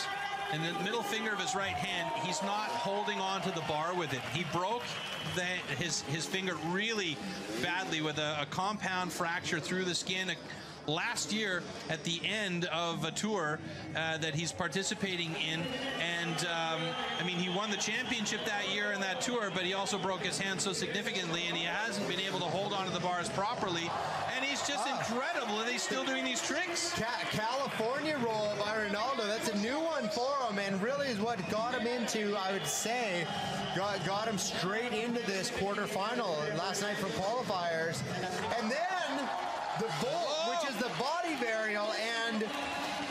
and the middle finger of his right hand, he's not holding on to the bar with it. He broke his finger really badly with a compound fracture through the skin last year at the end of a tour that he's participating in. And I mean, he won the championship that year in that tour, but he also broke his hand so significantly, and he hasn't been able to hold onto the bars properly. And he's just incredible that he's still doing these tricks. California roll by Ronaldo. That's a new one for him, and really is what got him into, I would say, got him straight into this quarterfinal last night for qualifiers. And then the bolt, which is the body varial, and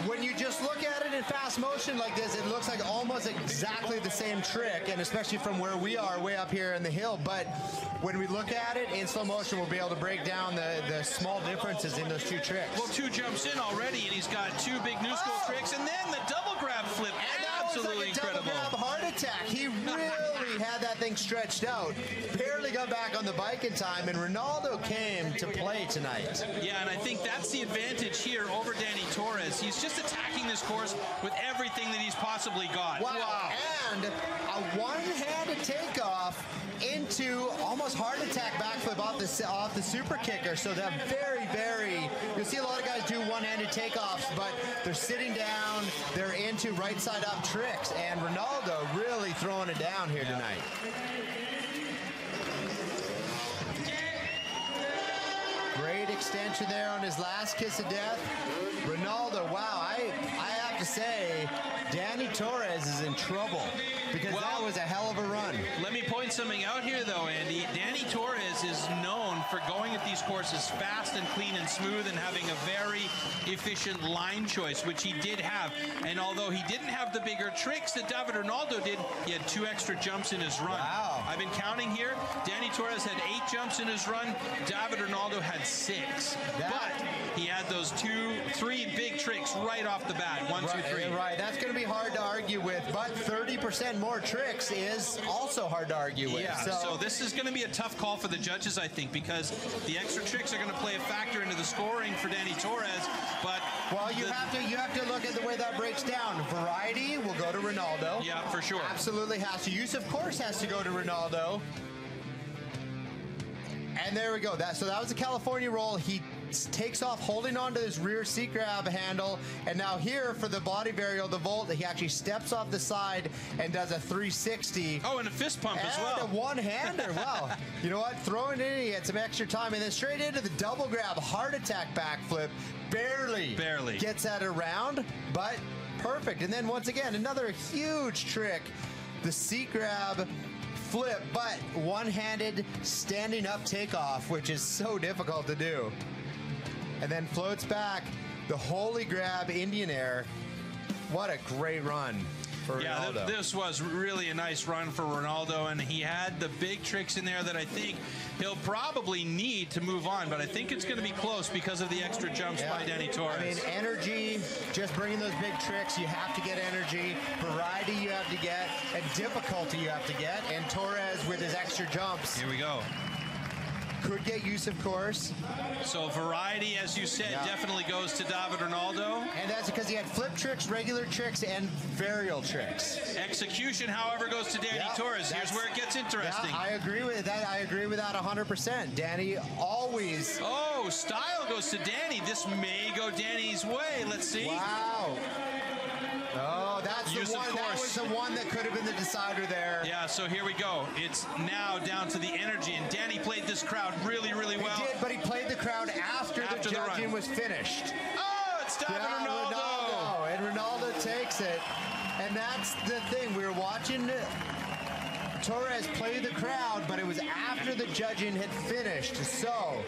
when you just look at it in fast motion like this, it looks like almost exactly the same trick, and especially from where we are, way up here in the hill. But when we look at it in slow motion, we'll be able to break down the small differences in those two tricks. Well, 2 jumps in already, and he's got 2 big new school tricks, and then the double grab flip. And absolutely that was like a incredible. double grab heart attack. He really had that thing stretched out. Barely got back on the bike in time, and Ronaldo came to play tonight. Yeah, and I think that's the advantage here over Danny Torres. He's just attacking this course with everything that he's possibly got. Wow. And a one-handed takeoff into almost heart attack backflip off the super kicker. So that you'll see a lot of guys do one-handed takeoffs, but they're sitting down, they're into right side up tricks, and Ronaldo really throwing it down here tonight. Great extension there on his last kiss of death. Ronaldo, wow, I have to say, Danny Torres is in trouble because that was a hell of a run. Let me point something out here, though, Andy. Danny Torres is known for going at these courses fast and clean and smooth and having a very efficient line choice, which he did have. And although he didn't have the bigger tricks that David Ronaldo did, he had 2 extra jumps in his run. Wow. I've been counting here. Danny Torres had 8 jumps in his run. David Ronaldo had 6. But he had those 3 big tricks right off the bat. 1, 2, 3. Right, that's going to be hard to argue with, but 30% more tricks is also hard to argue with. Yeah, so this is going to be a tough call for the judges, I think, because the extra tricks are going to play a factor into the scoring for Danny Torres. But well, you have to look at the way that breaks down. Variety will go to Ronaldo. Yeah, for sure. Absolutely has to. Use, of course, has to go to Ronaldo. And there we go. So that was a California roll. He takes off holding onto this rear seat grab handle, and now here for the body varial, the Volt, he actually steps off the side and does a 360. Oh, and a fist pump as well. And a one-hander. Wow. You know what? Throwing it in, he had some extra time, and then straight into the double grab, heart attack backflip. Barely gets that around, but perfect. And then once again, another huge trick, the seat grab flip, but one-handed standing up takeoff, which is so difficult to do. And then floats back, the holy grab Indian air. What a great run for Ronaldo. Yeah, this was really a nice run for Ronaldo, and he had the big tricks in there that I think he'll probably need to move on, but I think it's going to be close because of the extra jumps by Danny Torres. I mean, energy, just bringing those big tricks, you have to get energy. Variety you have to get, and difficulty you have to get. And Torres with his extra jumps. Here we go. Could get use, of course. So variety, as you said, definitely goes to David Ronaldo. And that's because he had flip tricks, regular tricks, and varial tricks. Execution, however, goes to Danny Torres. Here's where it gets interesting. Yeah, I agree with that. I agree with that 100%. Danny always. Oh, style goes to Danny. This may go Danny's way. Let's see. Wow. Oh, that's use the one. of course. That was the one that could have been the decider there. Yeah, so here we go. It's now down to the energy, and Danny played this crowd really, really well. He did, but he played the crowd after the judging was finished. Oh, it's David Ronaldo. And Ronaldo takes it. And that's the thing. We were watching Torres play the crowd, but it was after the judging had finished. So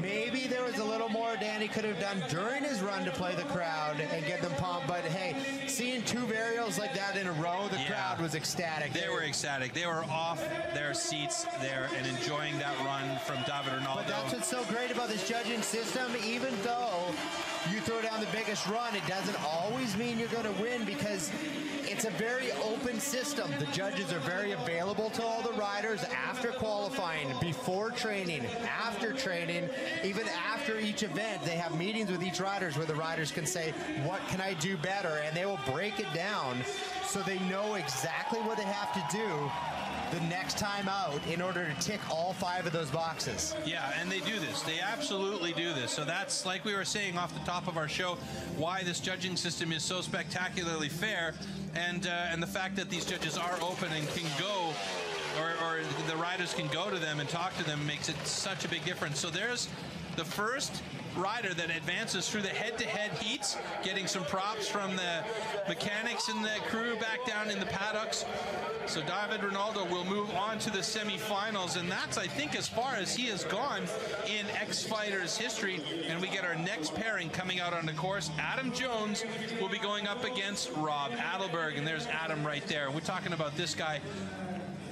maybe there was a little more Danny could have done during his run to play the crowd and get them pumped. But hey, seeing two varials like that in a row, the crowd was ecstatic. They were ecstatic. They were off their seats there and enjoying that run from David Ronaldo. But that's what's so great about this judging system. Even though you throw down the biggest run, it doesn't always mean you're going to win, because it's a very open system. The judges are very available to all the riders after qualifying, before training, after training, even after each event. They have meetings with each riders where the riders can say, what can I do better? And they will break it down so they know exactly what they have to do the next time out in order to tick all 5 of those boxes. Yeah, and they do this. They absolutely do this. So that's, like we were saying off the top of our show, why this judging system is so spectacularly fair, and the fact that these judges are open and can go, or the riders can go to them and talk to them, makes it such a big difference. So there's the first rider that advances through the head-to-head heats, getting some props from the mechanics and the crew back down in the paddocks. So David Ronaldo will move on to the semifinals, and that's, I think, as far as he has gone in X-Fighters history. And we get our next pairing coming out on the course. Adam Jones will be going up against Rob Adelberg, and there's Adam right there. We're talking about this guy.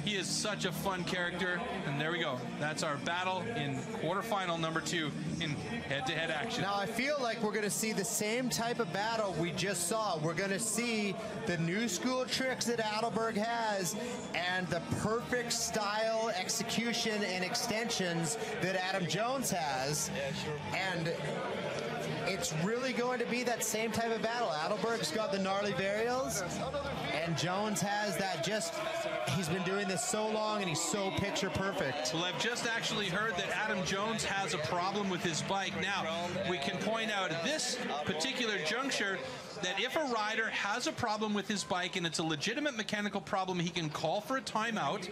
He is such a fun character, and there we go. That's our battle in quarterfinal number 2 in head-to-head action. Now, I feel like we're going to see the same type of battle we just saw. We're going to see the new school tricks that Adelberg has and the perfect style, execution, and extensions that Adam Jones has. And it's really going to be that same type of battle. Adelberg's got the gnarly varials, and Jones has that he's been doing this so long, and he's so picture perfect. Well, I've just actually heard that Adam Jones has a problem with his bike. Now, we can point out at this particular juncture that if a rider has a problem with his bike and it's a legitimate mechanical problem, he can call for a timeout.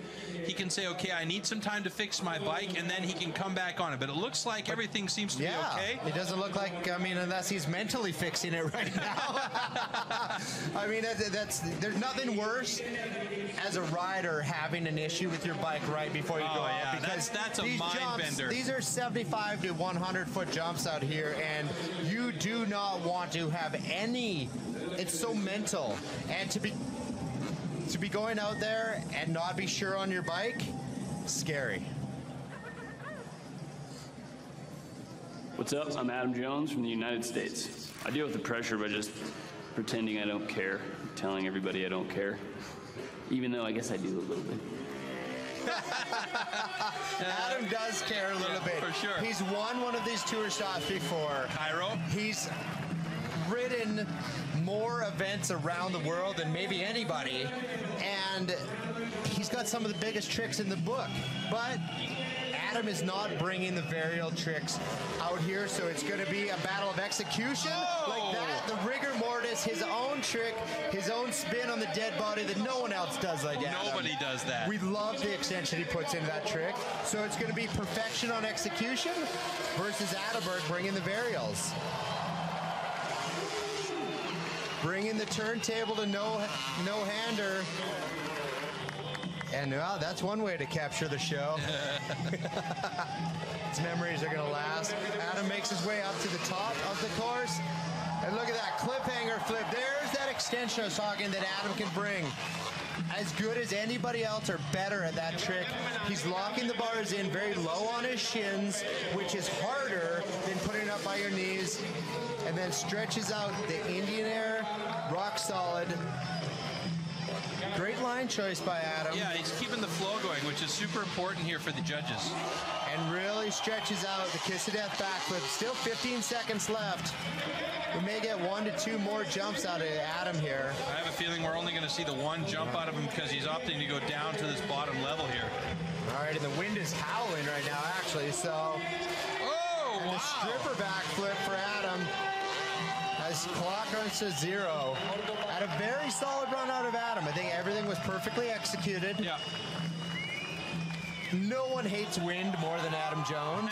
He can say, okay, I need some time to fix my bike, and then he can come back on it. But it looks like everything seems to be okay. It doesn't look like, I mean, unless he's mentally fixing it right now. I mean, there's nothing worse as a rider having an issue with your bike right before you go out. Because that's a mind bender. These are 75 to 100 foot jumps out here, and you do not want to have any. It's so mental, and to be going out there and not be sure on your bike, scary. What's up? I'm Adam Jones from the United States. I deal with the pressure by just pretending I don't care, telling everybody I don't care, even though I guess I do a little bit. Adam does care a little bit. For sure. He's won one of these tour stops before. Cairo. He's ridden more events around the world than maybe anybody, and he's got some of the biggest tricks in the book. But Adam is not bringing the varial tricks out here, so it's going to be a battle of execution like that. The rigor mortis, his own trick, his own spin on the dead body that no one else does like Adam. Nobody does that. We love the extension he puts into that trick. So it's going to be perfection on execution versus Atterberg bringing the varials. Bringing the turntable to no-hander. And well, that's one way to capture the show. His memories are going to last. Adam makes his way up to the top of the course. And look at that cliffhanger flip. There's that extension I was talking that Adam can bring. As good as anybody else or better at that trick. He's locking the bars in very low on his shins, which is harder than putting it up by your knees. And then stretches out the Indian air, rock solid. Great line choice by Adam. Yeah, he's keeping the flow going, which is super important here for the judges. And really stretches out the kiss of death backflip. Still 15 seconds left. We may get 1 to 2 more jumps out of Adam here. I have a feeling we're only going to see the one jump out of him because he's opting to go down to this bottom level here. All right, and the wind is howling right now, actually, so... Oh, and wow. the stripper backflip for Adam. As clock runs to 0. Had a very solid run out of Adam. I think everything was perfectly executed. Yeah. No one hates wind more than Adam Jones.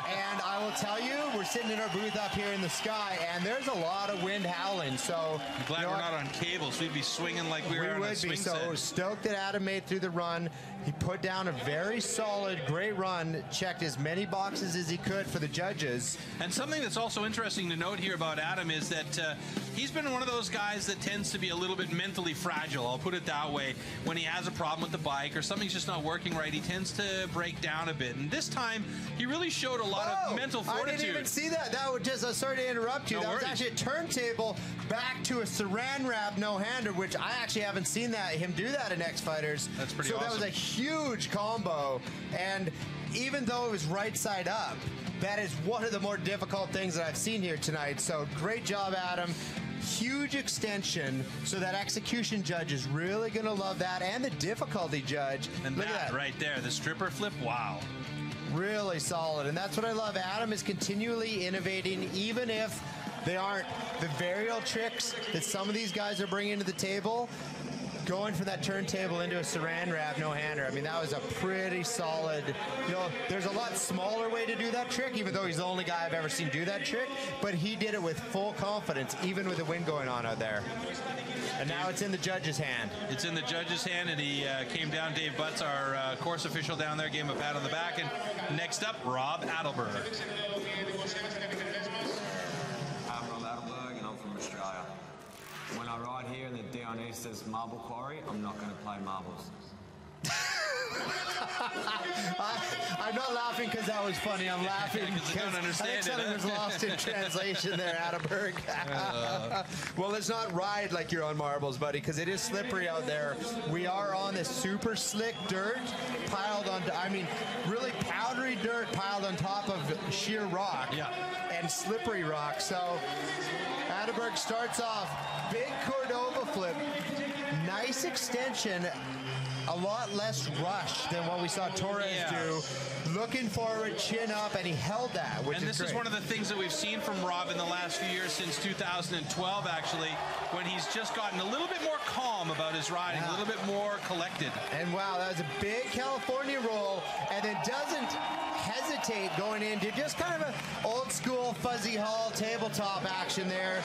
And I will tell you, we're sitting in our booth up here in the sky, and there's a lot of wind howling. So I'm glad we're not on cables. We'd be swinging like we were on a swing set. So stoked that Adam made through the run. He put down a very solid, great run, checked as many boxes as he could for the judges. And something that's also interesting to note here about Adam is that he's been one of those guys that tends to be a little bit mentally fragile, I'll put it that way. When he has a problem with the bike or something's just not working right, he tends to break down a bit. And this time, he really showed a lot of mental fortitude. I didn't even see that. That was just, sorry to interrupt you. No that worries. was actually a turntable back to a saran wrap no-hander, which I actually haven't seen him do that in X Fighters. That's pretty awesome. So that was a huge combo. And even though it was right side up, that is one of the more difficult things that I've seen here tonight. So great job, Adam. Huge extension, so that execution judge is really going to love that, and the difficulty judge. And look at that right there, the stripper flip, wow. Really solid, and that's what I love. Adam is continually innovating, even if they aren't the varial tricks that some of these guys are bringing to the table. Going from that turntable into a saran wrap no-hander, I mean, that was a pretty solid, there's a lot smaller way to do that trick, even though he's the only guy I've ever seen do that trick, but he did it with full confidence, even with the wind going on out there. And now it's in the judge's hand. It's in the judge's hand, and he came down. Dave Butts, our course official down there, gave him a pat on the back. And next up, Rob Adelberg. I'm Rob Adelberg, and I'm from Australia. When I ride here in the Dionyssos Marble Quarry, I'm not going to play marbles. I'm not laughing because that was funny. I'm laughing because I don't understand I think something was lost in translation there, Adelberg. Well, let's not ride like you're on marbles, buddy, because it is slippery out there. We are on this super slick dirt piled on, really powdery dirt piled on top of sheer rock and slippery rock. So Adelberg starts off, big Cordova flip, nice extension, a lot less rush than what we saw Torres do. Looking forward, chin up, and he held that, which is great. And this is one of the things that we've seen from Rob in the last few years, since 2012, actually, when he's just gotten a little bit more calm about his riding, a little bit more collected. And wow, that was a big California roll, and then doesn't hesitate going into just kind of an old school fuzzy hull tabletop action there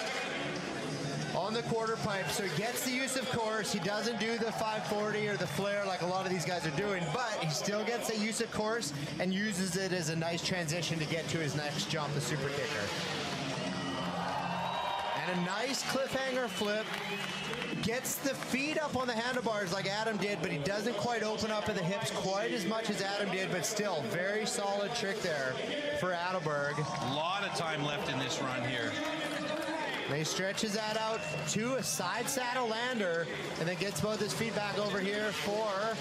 on the quarter pipe. So he gets the use of course. He doesn't do the 540 or the flare like a lot of these guys are doing, but he still gets the use of course and uses it as a nice transition to get to his next jump, the super kicker. And a nice cliffhanger flip. Gets the feet up on the handlebars like Adam did, but he doesn't quite open up at the hips quite as much as Adam did, but still, very solid trick there for Adelberg. A lot of time left in this run here. And he stretches that out to a side saddle lander, and then gets both his feet back over here for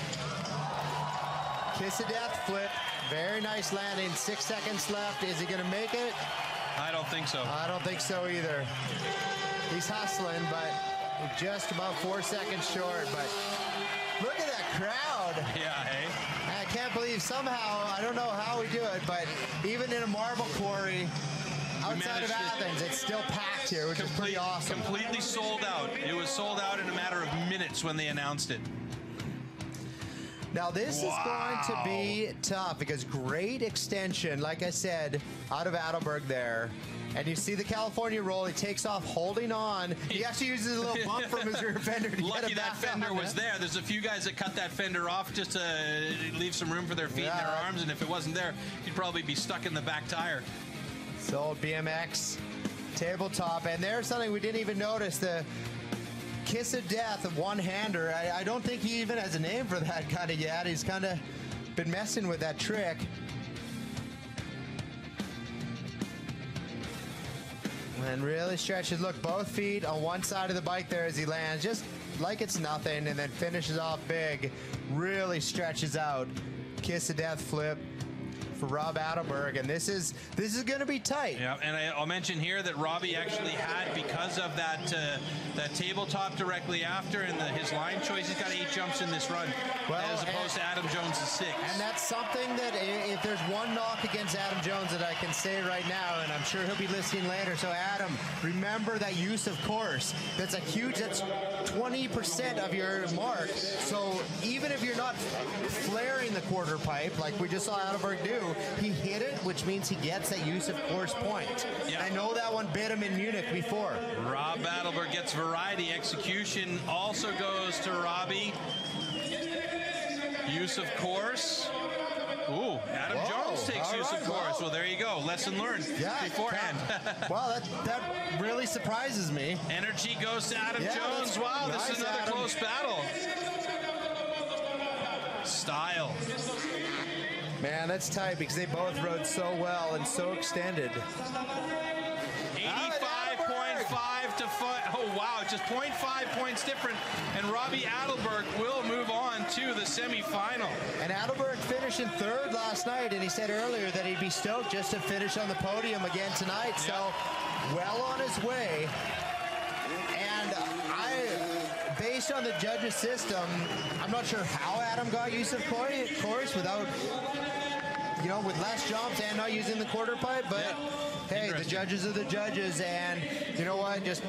kiss of death flip. Very nice landing, 6 seconds left. Is he gonna make it? I don't think so. I don't think so either. He's hustling, but just about 4 seconds short. But look at that crowd. Yeah, hey? I can't believe somehow, I don't know how we do it, but even in a marble quarry outside of Athens, it's still packed here, which is pretty awesome. Completely sold out. It was sold out in a matter of minutes when they announced it. Now this is going to be tough because great extension, like I said, out of Adelberg there. And you see the California roll, he takes off holding on. He actually uses a little bump from his rear fender to Lucky get it that back fender on. was there. There's a few guys that cut that fender off just to leave some room for their feet and their arms, and if it wasn't there, you'd probably be stuck in the back tire. So BMX tabletop, and there's something we didn't even notice, the Kiss of Death, a one-hander. I don't think he even has a name for that kind of yet. He's kind of been messing with that trick. And really stretches. Look, both feet on one side of the bike there as he lands, just like it's nothing, and then finishes off big. Really stretches out. Kiss of Death flip for Rob Adelberg, and this is going to be tight. Yeah, and I'll mention here that Robbie actually had, because of that that tabletop directly after and his line choice, he's got 8 jumps in this run, as opposed to Adam Jones' 6. And that's something that if there's one knock against Adam Jones that I can say right now, and I'm sure he'll be listening later. So Adam, remember that use of course. That's 20% of your mark. So even if you're not flaring the quarter pipe like we just saw Adelberg do, he hit it, which means he gets that use of course point. Yeah. I know that one bit him in Munich before. Rob Adelberg gets variety. Execution also goes to Robbie. Use of course. Ooh, Adam Jones takes use of course. Well, there you go. Lesson learned beforehand. Wow, that really surprises me. Energy goes to Adam Jones. Wow, nice, this is another close battle. Style. Man, that's tight because they both rode so well and so extended. 85.5 to 5. Oh, wow, just 0.5 points different. And Robbie Adelberg will move on to the semifinal. And Adelberg finished in 3rd last night, and he said earlier that he'd be stoked just to finish on the podium again tonight. So, well on his way. And based on the judges' system, I'm not sure how Adam got use of course without, with less jumps and not using the quarter pipe, but hey, the judges are the judges, and you know what, just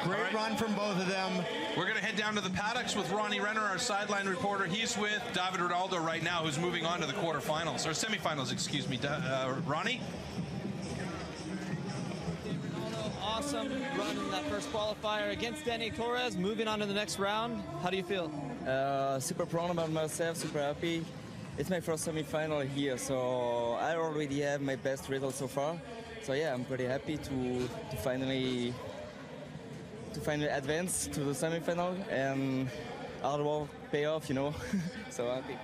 great run from both of them. We're going to head down to the paddocks with Ronnie Renner, our sideline reporter. He's with David Ronaldo right now, who's moving on to the quarterfinals, or semifinals, excuse me. Ronnie? Awesome run in that first qualifier against Danny Torres, moving on to the next round. How do you feel? Super proud about myself, super happy. It's my first semi-final here, so I already have my best result so far. So yeah, I'm pretty happy to finally advance to the semi-final, and hard work pay off, so happy.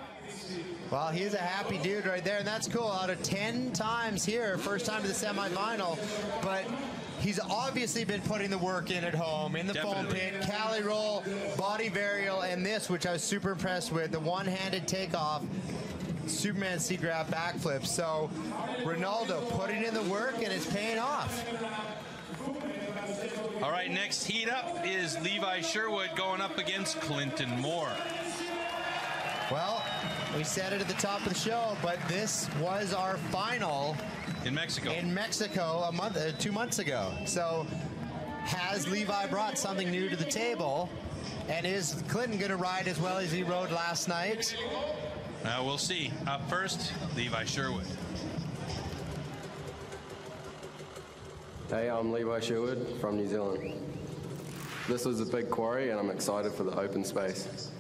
Well, he's a happy dude right there, and that's cool. Out of 10 times here, first time to the semi-final, but he's obviously been putting the work in at home, in the foam pit, Cali roll, body varial, and this, which I was super impressed with, the one-handed takeoff, Superman C-grab backflip. So Ronaldo putting in the work, and it's paying off. All right, next heat up is Levi Sherwood going up against Clinton Moore. Well, we said it at the top of the show, but this was our final in Mexico. 2 months ago. So has Levi brought something new to the table? And is Clinton going to ride as well as he rode last night? We'll see. Up first, Levi Sherwood. Hey, I'm Levi Sherwood from New Zealand. This was a big quarry, and I'm excited for the open space.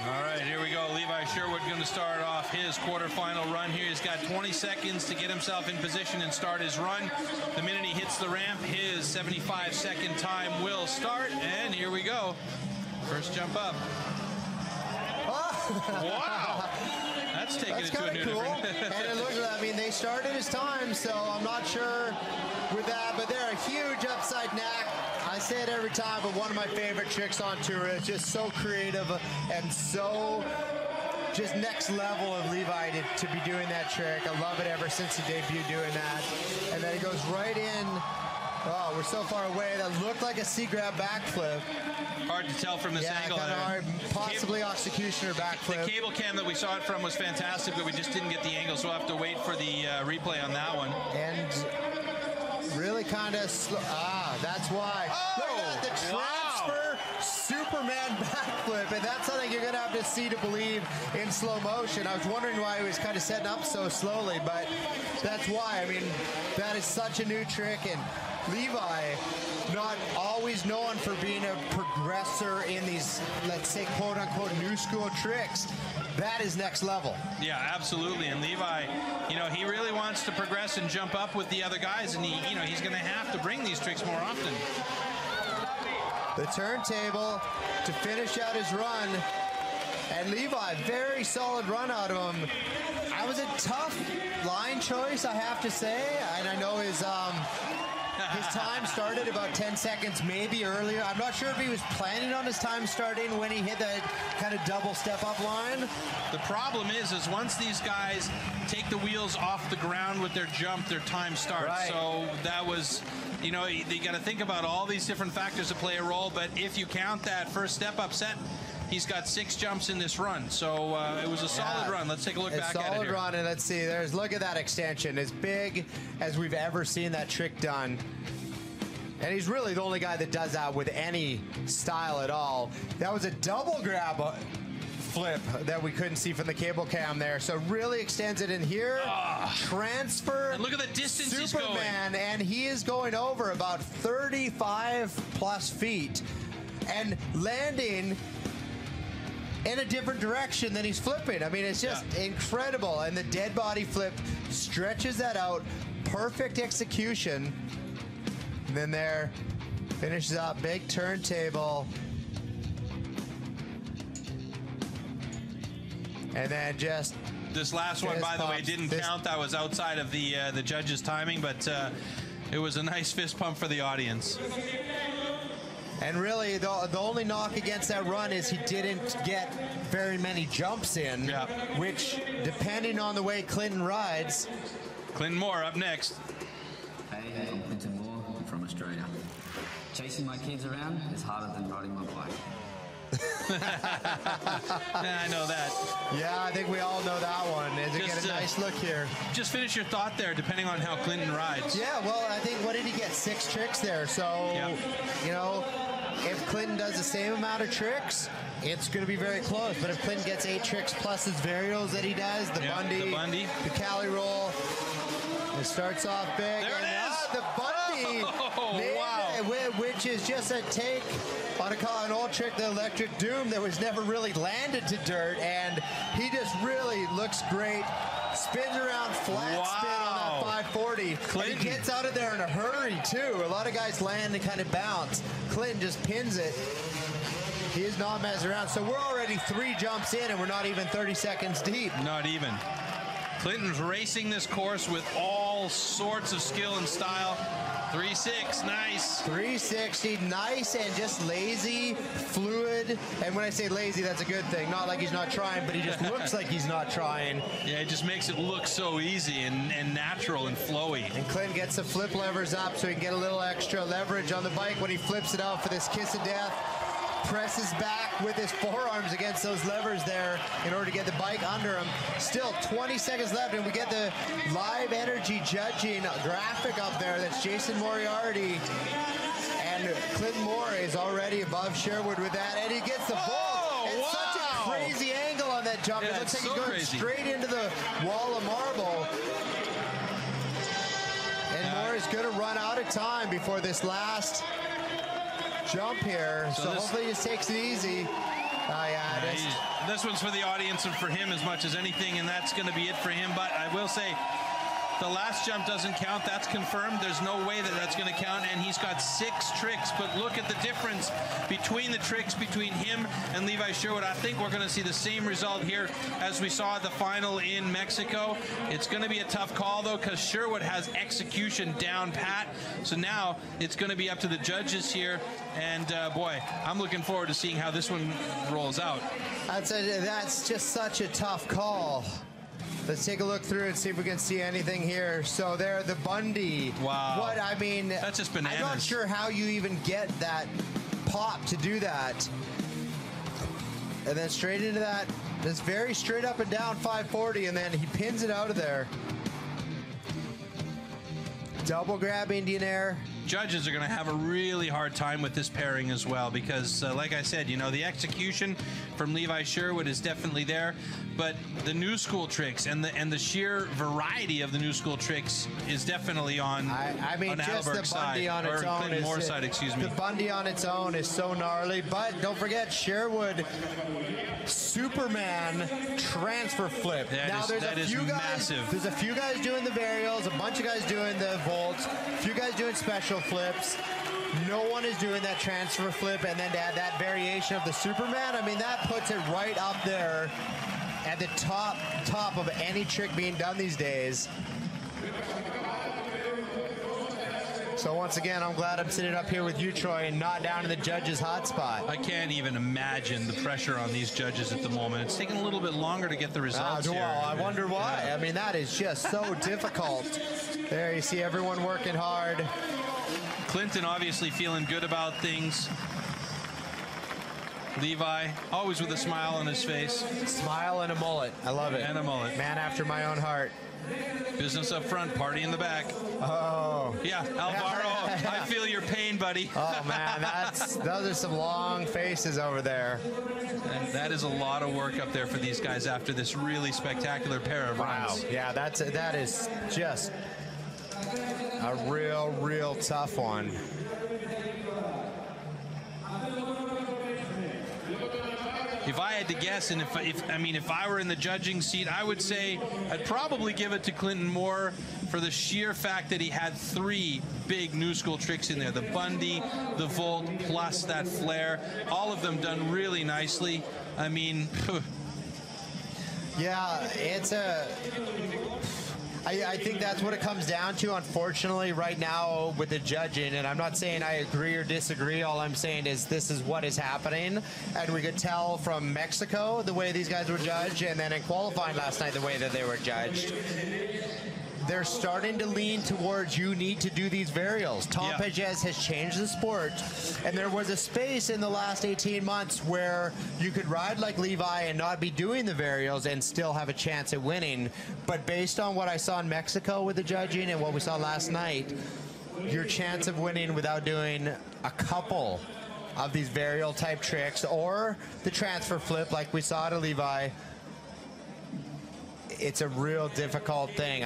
All right, here we go. Levi Sherwood going to start off his quarterfinal run here. He's got 20 seconds to get himself in position and start his run. The minute he hits the ramp, his 75-second time will start. And here we go. First jump up. Wow. That's taking it to a new different. And it looks, they started his time, so I'm not sure with that, but they're a huge upside knack. I say it every time, but one of my favorite tricks on tour. It's just so creative and so just next level of Levi to be doing that trick. I love it ever since he debuted doing that. And then he goes right in Oh, we're so far away. That looked like a C-grab backflip. Hard to tell from this angle. Kind of hard. Possibly executioner backflip. The cable cam that we saw it from was fantastic, but we just didn't get the angle, so we'll have to wait for the replay on that one. And really kind of slow. That's why. Oh, look at that, the transfer Superman backflip, and that's something you're going to have to see to believe in slow motion. I was wondering why he was kind of setting up so slowly, but that's why. I mean, that is such a new trick, and Levi, not always known for being a progressor in these, let's say, quote-unquote, new school tricks. That is next level. Yeah, absolutely. And Levi, you know, he really wants to progress and jump up with the other guys, and he, you know, he's going to have to bring these tricks more often. The turntable to finish out his run, and Levi, very solid run out of him. That was a tough line choice, I have to say, and I know his time started about 10 seconds maybe earlier. I'm not sure if he was planning on his time starting when he hit that kind of double step-up line. The problem is once these guys take the wheels off the ground with their jump, their time starts. Right. So that was, you know, you got to think about all these different factors that play a role, but if you count that first step-up set, he's got 6 jumps in this run, so it was a solid run. Let's take a look back at it here. Solid run, and let's see. Look at that extension, as big as we've ever seen that trick done. And he's really the only guy that does that with any style at all. That was a double grab flip that we couldn't see from the cable cam there. So really extends it in here. Transfer. And look at the distance he's Superman, going. and he is going over about 35 plus feet and landing in a different direction than he's flipping. I mean, it's just incredible. And the dead body flip stretches that out. Perfect execution. And then there, finishes up, big turntable. And then just... This last one, by the way, didn't count. That was outside of the judges' timing, but it was a nice fist pump for the audience. And really, the only knock against that run is he didn't get very many jumps in, which, depending on the way Clinton rides... Clinton Moore up next. Hey, I'm Clinton Moore. I'm from Australia. Chasing my kids around is harder than riding my bike. I know that. Yeah, I think we all know that one. As we get a nice look here. Just finish your thought there, depending on how Clinton rides. Yeah, well, I think, what did he get? 6 tricks there. So, you know, if Clinton does the same amount of tricks, it's going to be very close. But if Clinton gets 8 tricks plus his varials that he does, the Bundy, the Cali roll, it starts off big. There it is! The Bundy, which is just a take on an old trick, the Electric Doom, that was never really landed to dirt, and he just really looks great. Spins around, flat spin on that 540. Clinton. And he gets out of there in a hurry, too. A lot of guys land and kind of bounce. Clinton just pins it. He is not messing around. So we're already 3 jumps in, and we're not even 30 seconds deep. Not even. Clinton's racing this course with all sorts of skill and style. 3.6, nice. 360, nice and just lazy, fluid. And when I say lazy, that's a good thing. Not like he's not trying, but he just looks like he's not trying. Yeah, it just makes it look so easy and natural and flowy. And Clint gets the flip levers up so he can get a little extra leverage on the bike when he flips it out for this kiss of death. Presses back with his forearms against those levers there in order to get the bike under him. Still 20 seconds left, and we get the live energy judging graphic up there. That's Jason Moriarty. And Clinton Moore is already above Sherwood with that, and he gets the vault. And such a crazy angle on that jump. It looks like he's going straight into the wall of marble. And Moore is going to run out of time before this last jump here, so hopefully he just takes it easy. This one's for the audience and for him as much as anything, and that's going to be it for him. But I will say, the last jump doesn't count. That's confirmed. There's no way that that's going to count, and he's got 6 tricks. But look at the difference between the tricks between him and Levi Sherwood. I think we're going to see the same result here as we saw at the final in Mexico. It's going to be a tough call, though, because Sherwood has execution down pat. So now it's going to be up to the judges here. And, boy, I'm looking forward to seeing how this one rolls out. That's just such a tough call. Let's take a look through and see if we can see anything here. So there, the Bundy. Wow. What, I mean, that's just bananas. I'm not sure how you even get that pop to do that. And then straight into that, this very straight up and down 540, and then he pins it out of there. Double grab Indian air. Judges are going to have a really hard time with this pairing as well because, like I said, you know, the execution from Levi Sherwood is definitely there, but the new school tricks and the sheer variety of the new school tricks is definitely on. I mean, just the Bundy on its own is side, excuse me. The Bundy on its own is so gnarly, but don't forget Sherwood Superman transfer flip. That is massive. There's a few guys doing the varials, a bunch of guys doing the vaults, a few guys doing special flips. No one is doing that transfer flip, and then to add that variation of the Superman, I mean, that puts it right up there at the top of any trick being done these days. So once again, I'm glad I'm sitting up here with you, Troy, and not down in the judges' hot spot. I can't even imagine the pressure on these judges at the moment. It's taking a little bit longer to get the results here. Well, I wonder why. Yeah. I mean, that is just so difficult. There, you see everyone working hard. Clinton obviously feeling good about things. Levi, always with a smile on his face. Smile and a mullet. I love it. And a mullet. Man after my own heart. Business up front, party in the back. Oh. Yeah, Alvaro, I feel your pain, buddy. Oh, man, those are some long faces over there. And that is a lot of work up there for these guys after this really spectacular pair of runs. Yeah, that is just a real tough one. If I had to guess, and if I were in the judging seat, I would say I'd probably give it to Clinton Moore for the sheer fact that he had 3 big new school tricks in there. The Bundy, the Volt, plus that flare. All of them done really nicely. I mean, yeah, it's I think that's what it comes down to, unfortunately, right now with the judging. And I'm not saying I agree or disagree. All I'm saying is this is what is happening. And we could tell from Mexico the way these guys were judged, and then in qualifying last night the way that they were judged. They're starting to lean towards you need to do these varials. Tom Pages has changed the sport, and there was a space in the last 18 months where you could ride like Levi and not be doing the varials and still have a chance at winning. But based on what I saw in Mexico with the judging and what we saw last night, your chance of winning without doing a couple of these varial type tricks or the transfer flip like we saw to Levi, it's a real difficult thing.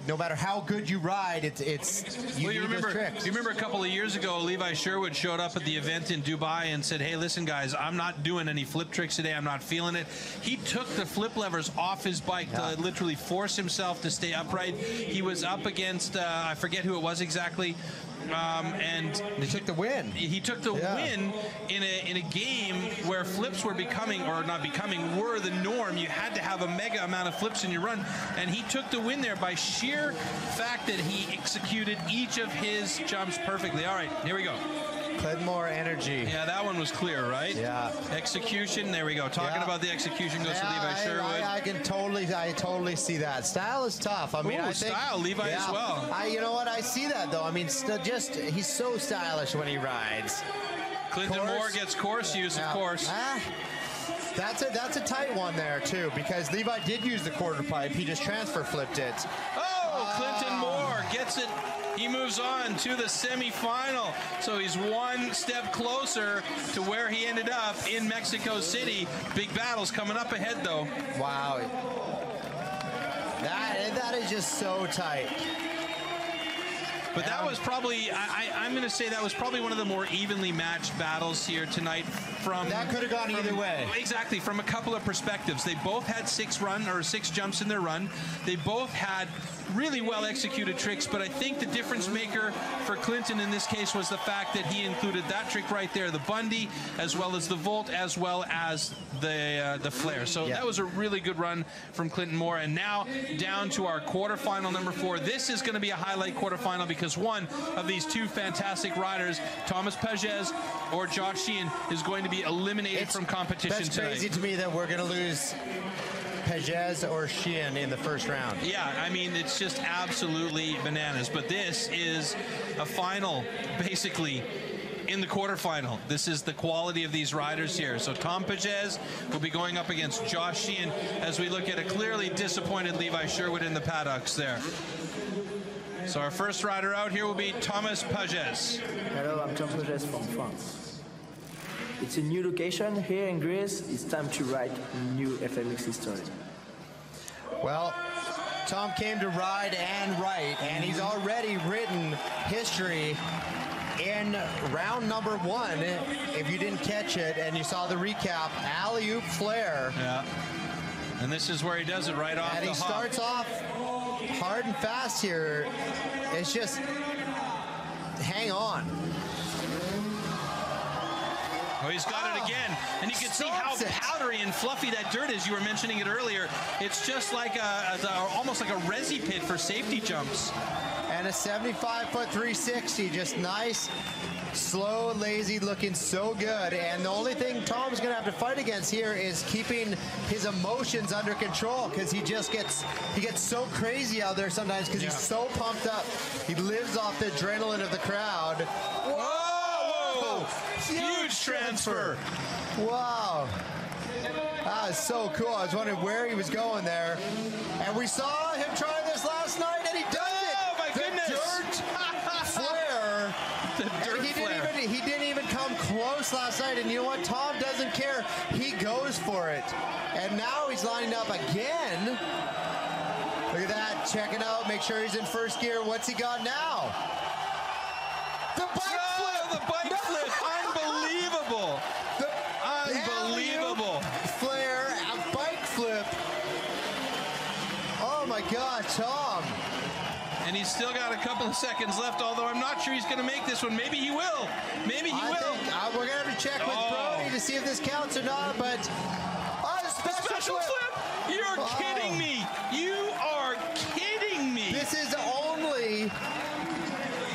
No matter how good you ride, you remember a couple of years ago, Levi Sherwood showed up at the event in Dubai and said, hey, listen, guys, I'm not doing any flip tricks today. I'm not feeling it. He took the flip levers off his bike to literally force himself to stay upright. He was up against, I forget who it was exactly, and he took the win. He took the win in a game where flips were were the norm. You had to have a mega amount of flips in your run, and he took the win there by sheer fact that he executed each of his jumps perfectly. All right, here we go. Clinton Moore energy. Yeah, that one was clear, right? Yeah. Execution, there we go. Talking about the execution goes to Levi Sherwood. I totally see that. Style is tough. I mean, I think style, Levi as well. You know what? I see that though. I mean, he's so stylish when he rides. Clinton Moore gets course use, of course. That's a tight one there too, because Levi did use the quarter pipe. He just transfer flipped it. Oh, Clinton Moore gets it. He moves on to the semifinal. So he's one step closer to where he ended up in Mexico City. Big battles coming up ahead, though. Wow. That is just so tight. But that was probably, I'm going to say that was probably one of the more evenly matched battles here tonight. That could have gone either way. Exactly, from a couple of perspectives. They both had 6 jumps in their run. They both had really well executed tricks, but I think the difference maker for Clinton in this case was the fact that he included that trick right there, the Bundy, as well as the Volt, as well as the flare. So that was a really good run from Clinton Moore. And now down to our quarterfinal number 4. This is going to be a highlight quarterfinal because one of these 2 fantastic riders, Thomas Pages or Josh Sheehan, is going to be eliminated from competition tonight. That's crazy to me that we're going to lose Pages or Sheehan in the first round. Yeah, I mean, it's just absolutely bananas. But this is a final, basically, in the quarterfinal. This is the quality of these riders here. So Tom Pages will be going up against Josh Sheehan as we look at a clearly disappointed Levi Sherwood in the paddocks there. So our first rider out here will be Thomas Pages. Hello, I'm Tom Pages from France. It's a new location here in Greece. It's time to write new FMX history. Well, Tom came to ride and write, and he's already written history in round number 1. If you didn't catch it and you saw the recap, alley-oop flare. Yeah. And this is where he does it right off the hop. And he starts off hard and fast here. It's just hang on. Oh, he's got it again. And you can see how powdery and fluffy that dirt is. You were mentioning it earlier. It's just like almost like a resi pit for safety jumps. And a 75-foot 360, just nice, slow, lazy, looking so good. And the only thing Tom's going to have to fight against here is keeping his emotions under control, because he gets so crazy out there sometimes because he's so pumped up. He lives off the adrenaline of the crowd. Whoa! Huge transfer. Wow. That is so cool. I was wondering where he was going there. And we saw him try this last night, and he does it. Oh, my goodness. Dirt flare. The dirt flare. He didn't even come close last night. And you know what? Tom doesn't care. He goes for it. And now he's lining up again. Look at that. Check it out. Make sure he's in first gear. What's he got now? The bike flip. The bike flip. Unbelievable. Unbelievable. Flare, a bike flip. Oh my God, Tom. And he's still got a couple of seconds left, although I'm not sure he's going to make this one. Maybe he will. Maybe he will. We're going to have to check with Brody to see if this counts or not, but special flip. You're kidding me. You are kidding me. This is only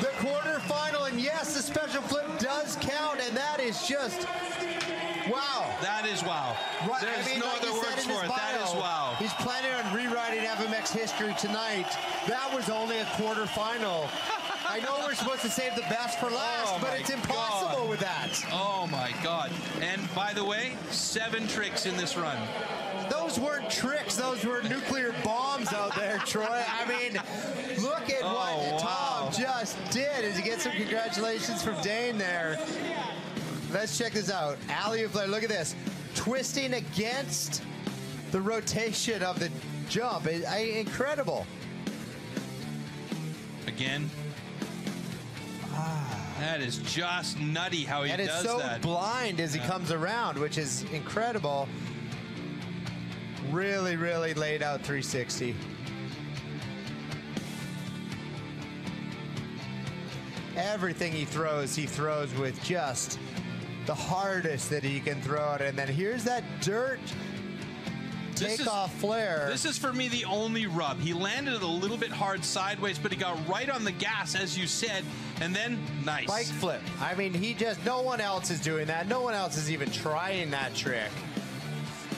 the quarterfinal, and yes, the special flip does count, and that is just wow. That is wow. Right, There's no other words for it. That is wow. He's planning on rewriting FMX history tonight. That was only a quarterfinal. I know we're supposed to save the best for last, but it's impossible with that. Oh my God. And by the way, 7 tricks in this run. Those weren't tricks. Those were nuclear bombs out there, Troy. I mean, look at what Tom just did. As he gets some congratulations from Dane there. Let's check this out. Alley-oop flare. Look at this. Twisting against the rotation of the jump. Incredible. Again. That is just nutty how he does that. And it's so blind as he comes around, which is incredible. Really, really laid out 360. Everything he throws with just the hardest that he can throw it. And then here's that dirt takeoff flare. This is for me the only rub. He landed it a little bit hard sideways, but he got right on the gas, as you said, and then nice. Bike flip. I mean, no one else is doing that. No one else is even trying that trick.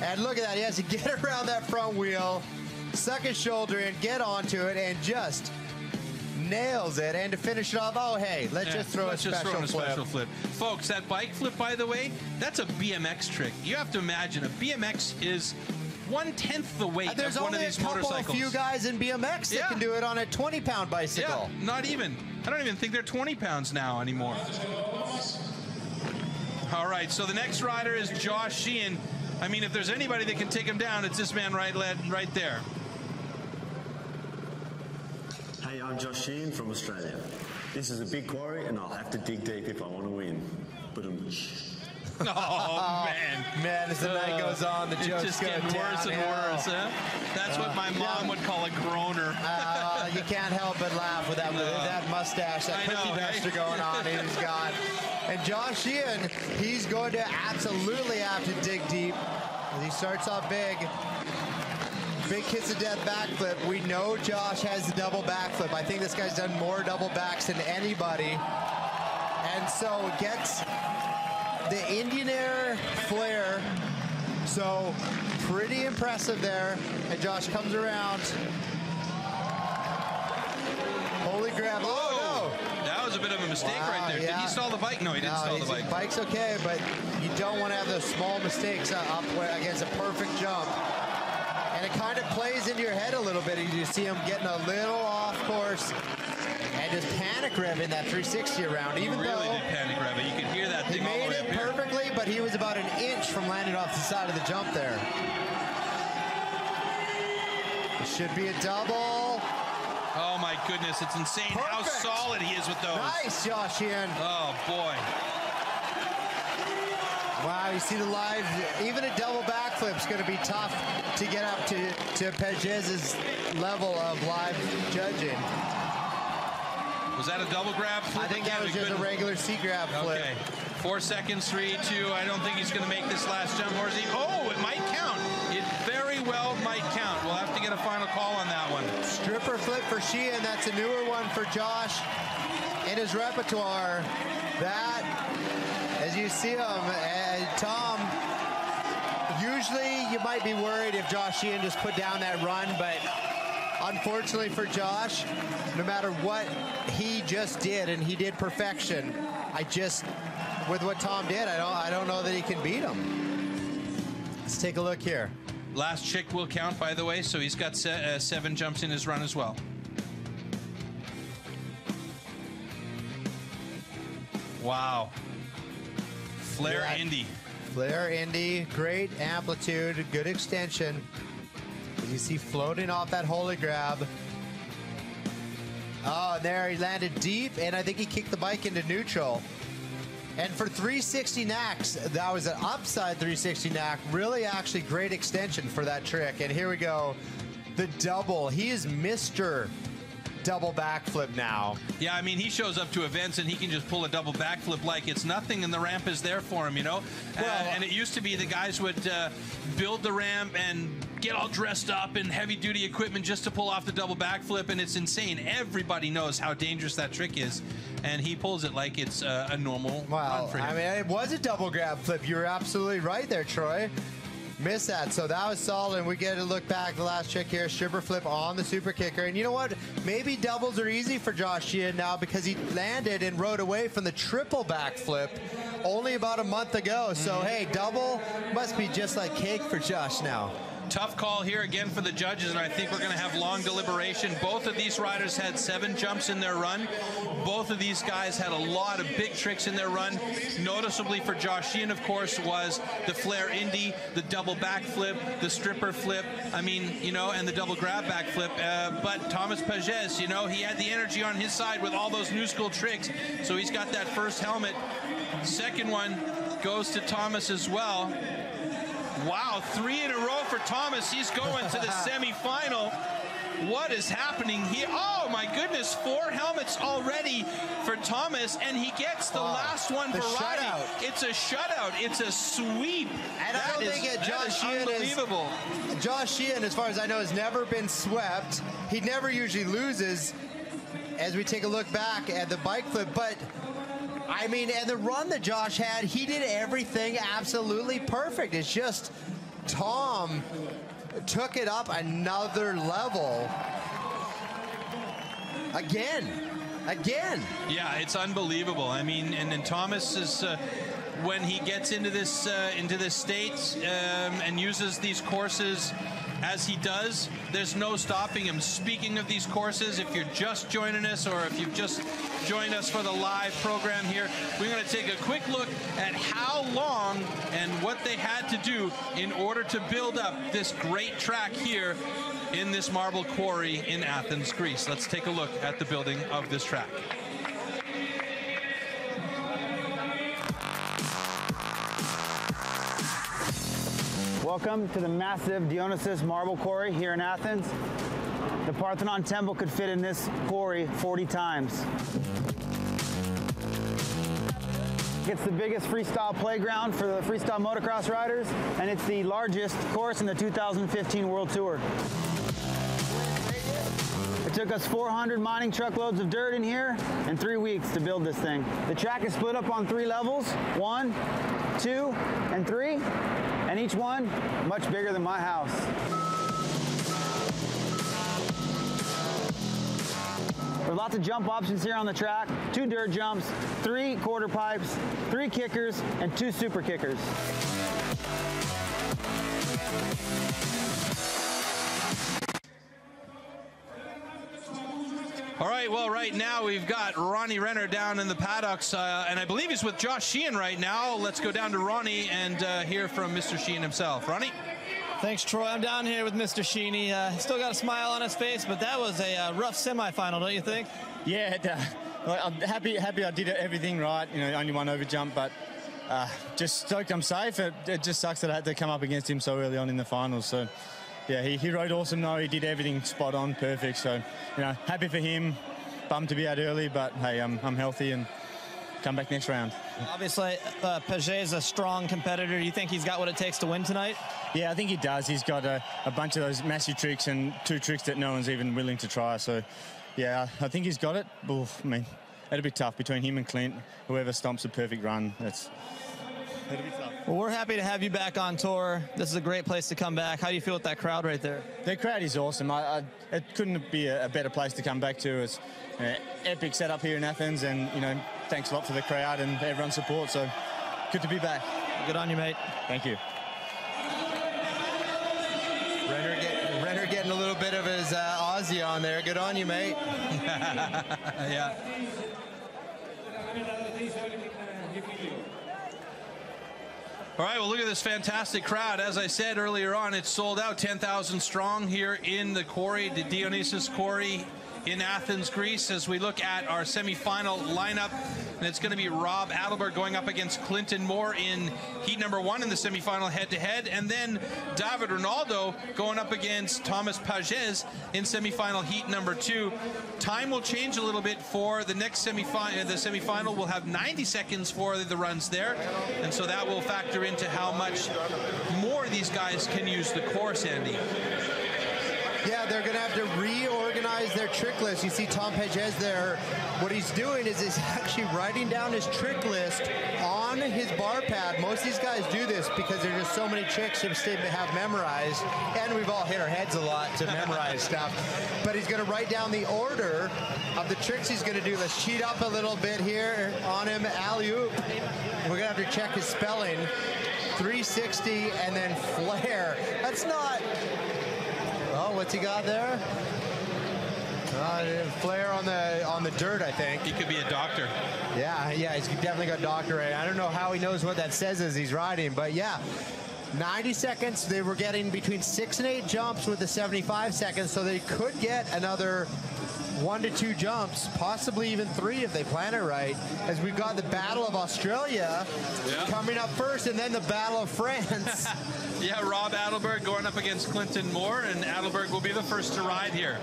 And look at that. He has to get around that front wheel, suck his shoulder in, get onto it, and just nails it. And to finish it off, oh, hey, let's just throw a special flip. Folks, that bike flip, by the way, that's a BMX trick. You have to imagine a BMX is 1/10 the weight of one of these motorcycles. There's only a few guys in BMX that can do it on a 20-pound bicycle. Yeah, not even. I don't even think they're 20 pounds now anymore. All right, so the next rider is Josh Sheehan. I mean, if there's anybody that can take him down, it's this man right there. Hey, I'm Josh Sheehan from Australia. This is a big quarry, and I'll have to dig deep if I want to win. Oh, man. Man, as the night goes on, the jokes just go getting worse and worse, huh? That's what my mom would call a groaner. You can't help but laugh with that mustache, that cookie duster going on he's got. And Josh Sheehan, he's going to absolutely have to dig deep. As he starts off big. Big kiss of death backflip. We know Josh has the double backflip. I think this guy's done more double backs than anybody. And so gets the Indian Air flare So pretty impressive there. And Josh comes around. Holy grab. Oh, no. That was a bit of a mistake right there. Yeah. Did he stall the bike? No, he didn't stall the bike. The bike's okay, but you don't want to have those small mistakes up against a perfect jump. And it kind of plays into your head a little bit. You see him getting a little off course and just panic revving that 360 around. Even really though did panic rev it. You could hear that thing all the way up here. He made it perfectly, but he was about an inch from landing off the side of the jump there. It should be a double. Oh my goodness, it's insane how solid he is with those. Nice, Josh Ian. Oh boy. Wow, you see the live, even a double backflip's going to be tough to get up to Pages's level of live judging. Was that a double grab flip? I think that was just a regular C grab flip. Okay, 4 seconds, 3, 2. I don't think he's going to make this last jump. Or is he? Oh, it might count. It very well might count. We'll have to get a final call on that one. Stripper flip for Sheehan. That's a newer one for Josh in his repertoire. That, as you see him, Tom, usually you might be worried if Josh Sheehan just put down that run, but unfortunately for Josh, no matter what he just did, and he did perfection, with what Tom did, I don't know that he can beat him. Let's take a look here. Last chick will count, by the way, so he's got 7 jumps in his run as well. Wow. Flare Indy. Flare Indy, great amplitude, good extension. As you see floating off that holy grab. Oh, there he landed deep, and I think he kicked the bike into neutral. And for 360 knacks, that was an upside 360 knack. Really, actually great extension for that trick. And here we go, the double. He is Mr. double backflip now. Yeah, I mean, he shows up to events and he can just pull a double backflip like it's nothing, and the ramp is there for him, you know? Well, and it used to be the guys would build the ramp and get all dressed up in heavy-duty equipment just to pull off the double backflip, and it's insane. Everybody knows how dangerous that trick is, and he pulls it like it's a normal run for him. I mean, it was a double grab flip. You were absolutely right there, Troy. Missed that, so that was solid. And we get to look back, the last trick here, stripper flip on the super kicker. And you know what? Maybe doubles are easy for Josh Sheehan now because he landed and rode away from the triple backflip only about a month ago. So, hey, double must be just like cake for Josh now. Tough call here again for the judges, and I think we're going to have long deliberation. Both of these riders had 7 jumps in their run. Both of these guys had a lot of big tricks in their run. Noticeably for Josh Sheehan, of course, was the flare Indy, the double backflip, the stripper flip, I mean, you know, and the double grab backflip. But Thomas Pages, you know, he had the energy on his side with all those new school tricks, so he's got that first helmet. Second one goes to Thomas as well. Wow, 3 in a row for Thomas. He's going to the semifinal. What is happening here? Oh my goodness, 4 helmets already for Thomas, and he gets the last one for riding. It's a shutout. It's a sweep. And I don't think Josh Sheehan unbelievable. Josh Sheehan, as far as I know, has never been swept. He never usually loses as we take a look back at the bike flip, but I mean, and the run that Josh had, he did everything absolutely perfect. It's just Tom took it up another level. Again. Yeah, it's unbelievable. I mean, and then Thomas is, when he gets into this state and uses these courses as he does, there's no stopping him. Speaking of these courses, if you're just joining us or if you've just joined us for the live program here, we're going to take a quick look at how long and what they had to do in order to build up this great track here in this marble quarry in Athens, Greece. Let's take a look at the building of this track. Welcome to the massive Dionyssos Marble Quarry here in Athens. The Parthenon Temple could fit in this quarry 40 times. It's the biggest freestyle playground for the freestyle motocross riders, and it's the largest course in the 2015 World Tour. It took us 400 mining truckloads of dirt in here and 3 weeks to build this thing. The track is split up on 3 levels, 1, 2, and 3. and each one much bigger than my house. There are lots of jump options here on the track. 2 dirt jumps, 3 quarter pipes, 3 kickers, and 2 super kickers. All right, well, right now we've got Ronnie Renner down in the paddocks, and I believe he's with Josh Sheehan right now. Let's go down to Ronnie and hear from Mr. Sheehan himself. Ronnie? Thanks, Troy. I'm down here with Mr. Sheehan. He still got a smile on his face, but that was a rough semifinal, don't you think? Yeah, I'm happy I did everything right. You know, only one over jump, but just stoked I'm safe. It just sucks that I had to come up against him so early on in the finals. So, yeah, he rode awesome. No, he did everything spot on, perfect. So, you know, happy for him. Bummed to be out early, but hey, I'm healthy and come back next round. Obviously, Paget is a strong competitor. Do you think he's got what it takes to win tonight? Yeah, I think he does. He's got a bunch of those massive tricks and 2 tricks that no one's even willing to try. So, yeah, I think he's got it. Oof, I mean, it'll be tough between him and Clint. Whoever stomps a perfect run, it'll be tough. Well, we're happy to have you back on tour. This is a great place to come back. How do you feel with that crowd right there? The crowd is awesome. It couldn't be a better place to come back to. It's epic setup here in Athens, and you know, thanks a lot for the crowd and everyone's support. So good to be back. Good on you, mate. Thank you. Renner getting a little bit of his Aussie on there. Good on you, mate. Yeah. All right, well, look at this fantastic crowd. As I said earlier on, it's sold out, 10,000 strong here in the quarry, the Dionyssos Quarry in Athens, Greece, as we look at our semifinal lineup. And it's going to be Rob Adelberg going up against Clinton Moore in heat number 1 in the semifinal head-to-head. And then David Ronaldo going up against Thomas Pages in semifinal heat number 2. Time will change a little bit for the next semifinal. The semifinal will have 90 seconds for the runs there. And so that will factor into how much more these guys can use the course, Andy. Yeah, they're going to have to reorganize their trick list. You see Tom Pages there. What he's doing is he's actually writing down his trick list on his bar pad. Most of these guys do this because there's just so many tricks to have memorized, and we've all hit our heads a lot to memorize stuff. But he's going to write down the order of the tricks he's going to do. Let's cheat up a little bit here on him. Alley-oop. We're going to have to check his spelling. 360 and then flare. That's not... Oh, what's he got there? Flare on the dirt, I think. He could be a doctor. Yeah, he's definitely got doctor. I don't know how he knows what that says as he's riding, but yeah. 90 seconds. They were getting between 6 and 8 jumps with the 75 seconds, so they could get another 1 to 2 jumps, possibly even 3 if they plan it right. As we've got the Battle of Australia coming up first, and then the Battle of France. Yeah, Rob Adelberg going up against Clinton Moore, and Adelberg will be the first to ride here.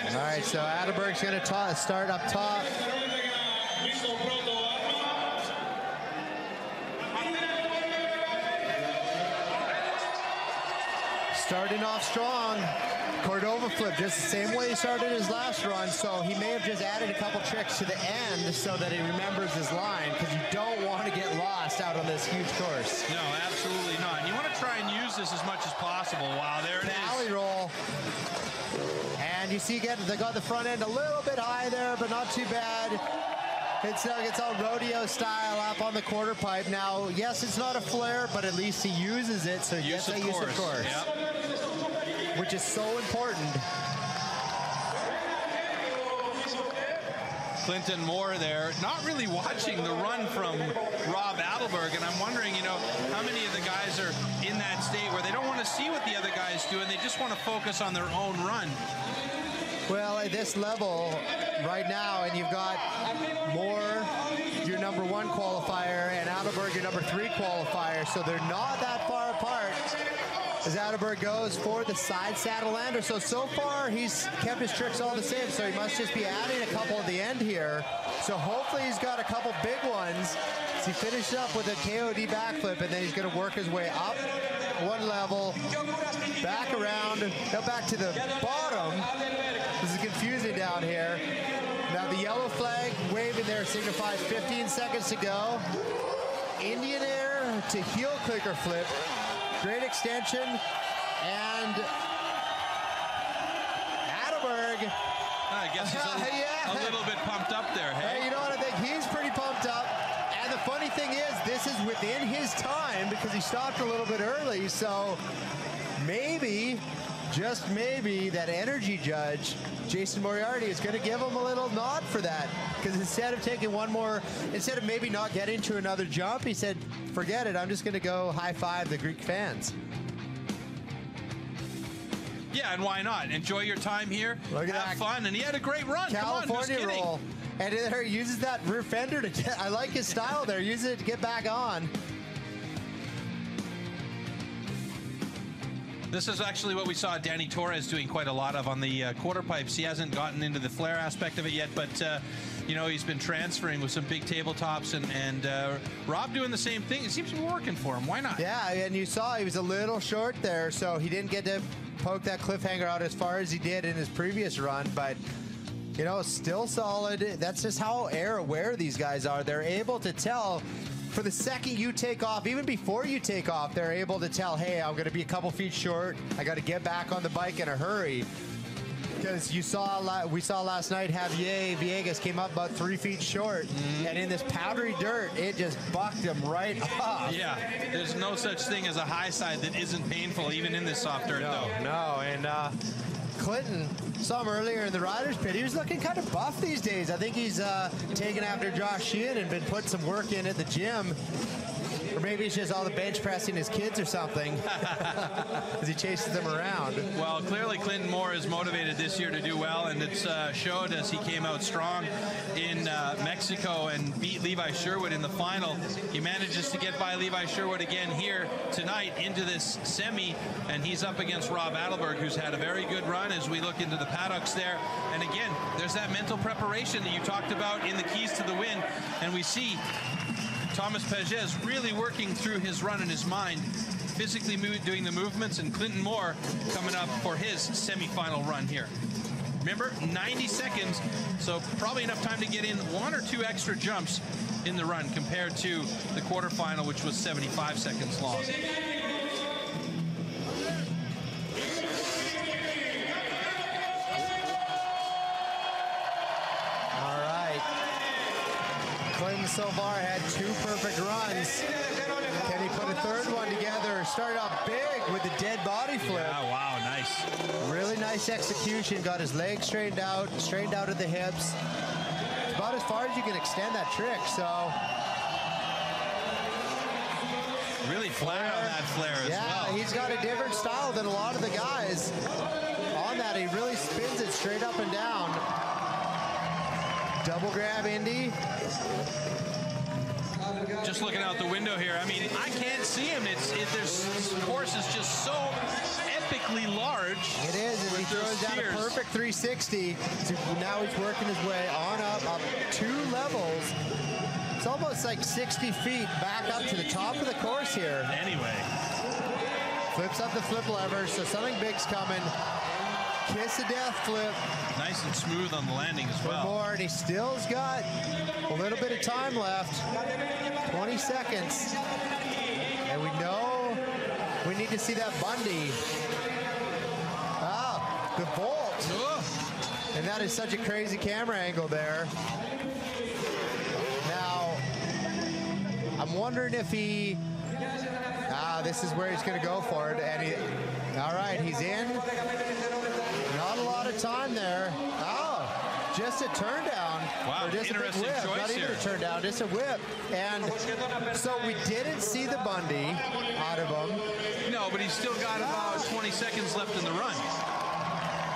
All right, so Adelberg's going to start up top. Starting off strong. Cordova flip, just the same way he started his last run, so he may have just added a couple tricks to the end so that he remembers his line, because you don't want to get lost out on this huge course. No, absolutely not. And you want to try and use this as much as possible. Wow, there it is. Alley roll. And you see again, they got the front end a little bit high there, but not too bad. It's all rodeo style up on the quarter pipe. Now, yes, it's not a flare, but at least he uses it, so he gets that use of course. Yep. Which is so important. Clinton Moore there, not really watching the run from Rob Adelberg, and I'm wondering, how many of the guys are in that state where they don't want to see what the other guys do, and they just want to focus on their own run. Well, at this level right now, and you've got Moore, your number 1 qualifier, and Adelberg, your number 3 qualifier, so they're not that far apart as Adelberg goes for the side saddle lander. So far, he's kept his tricks all the same, so he must just be adding a couple at the end here. So hopefully he's got a couple big ones. So he finished up with a KOD backflip, and then he's going to work his way up 1 level, back around, now back to the bottom. This is confusing down here. Now the yellow flag waving there signifies 15 seconds to go. Indian air to heel clicker flip. Great extension. And Adelberg. I guess he's a little bit pumped up there. Hey, you know what? I think he's pretty pumped up. And the funny thing is, this is within his time because he stopped a little bit early. So maybe, just maybe, that energy judge, Jason Moriarty, is going to give him a little nod for that. Because instead of taking one more, instead of maybe not getting to another jump, he said, forget it, I'm just going to go high-five the Greek fans. Yeah, and why not? Enjoy your time here. Look at Have that. fun. And he had a great run. California Come on, roll. And there he uses that rear fender to get, I like his style there. Use it to get back on. This is actually what we saw Danny Torres doing quite a lot of on the quarter pipes. He hasn't gotten into the flare aspect of it yet, but you know, he's been transferring with some big tabletops, and Rob doing the same thing. It seems to be working for him. Why not? Yeah, and you saw he was a little short there, so he didn't get to poke that cliffhanger out as far as he did in his previous run, but you know, still solid. That's just how air aware these guys are. They're able to tell for the second you take off, even before you take off, they're able to tell, hey, I'm going to be a couple feet short. I got to get back on the bike in a hurry. Because we saw last night Javier Villegas came up about 3 feet short, and in this powdery dirt, it just bucked him right off. Yeah, there's no such thing as a high side that isn't painful, even in this soft dirt, though. No, and Clinton, saw him earlier in the rider's pit. He was looking kind of buff these days. I think he's taken after Josh Sheehan and been putting some work in at the gym. Or maybe it's just all the bench pressing his kids or something as he chases them around. Well, clearly Clinton Moore is motivated this year to do well, and it's showed as he came out strong in Mexico and beat Levi Sherwood in the final. He manages to get by Levi Sherwood again here tonight into this semi, and he's up against Rob Adelberg, who's had a very good run as we look into the paddocks there. And again, there's that mental preparation that you talked about in the Keys to the Win, and we see Thomas Pages really working through his run in his mind, physically doing the movements, and Clinton Moore coming up for his semi-final run here. Remember, 90 seconds, so probably enough time to get in 1 or 2 extra jumps in the run compared to the quarterfinal, which was 75 seconds long. Clinton so far had 2 perfect runs. Can he put a third one together? Started off big with the dead body flip. Yeah, wow, nice. Really nice execution. Got his legs straightened out at the hips. It's about as far as you can extend that trick, so. Really flat on that flare as well. Yeah, he's got a different style than a lot of the guys. On that, he really spins it straight up and down. Double grab Indy. Just looking out the window here, I mean, I can't see him. This course is just so epically large. It is, and he throws down a perfect 360. So now he's working his way on up 2 levels. It's almost like 60 feet back up to the top of the course here. Anyway. Flips up the flip lever, so something big's coming. Kiss of death flip. Nice and smooth on the landing as well. More, and he still's got a little bit of time left. 20 seconds. And we know we need to see that Bundy. Ah, the bolt. Ugh. And that is such a crazy camera angle there. Now, I'm wondering if he... this is where he's going to go for it. And he... All right, he's in. Not a lot of time there. Oh, just a turn down. Wow, or just interesting a whip. choice Not even here. a turn down, just a whip. And so we didn't see the Bundy out of him. No, but he's still got about 20 seconds left in the run.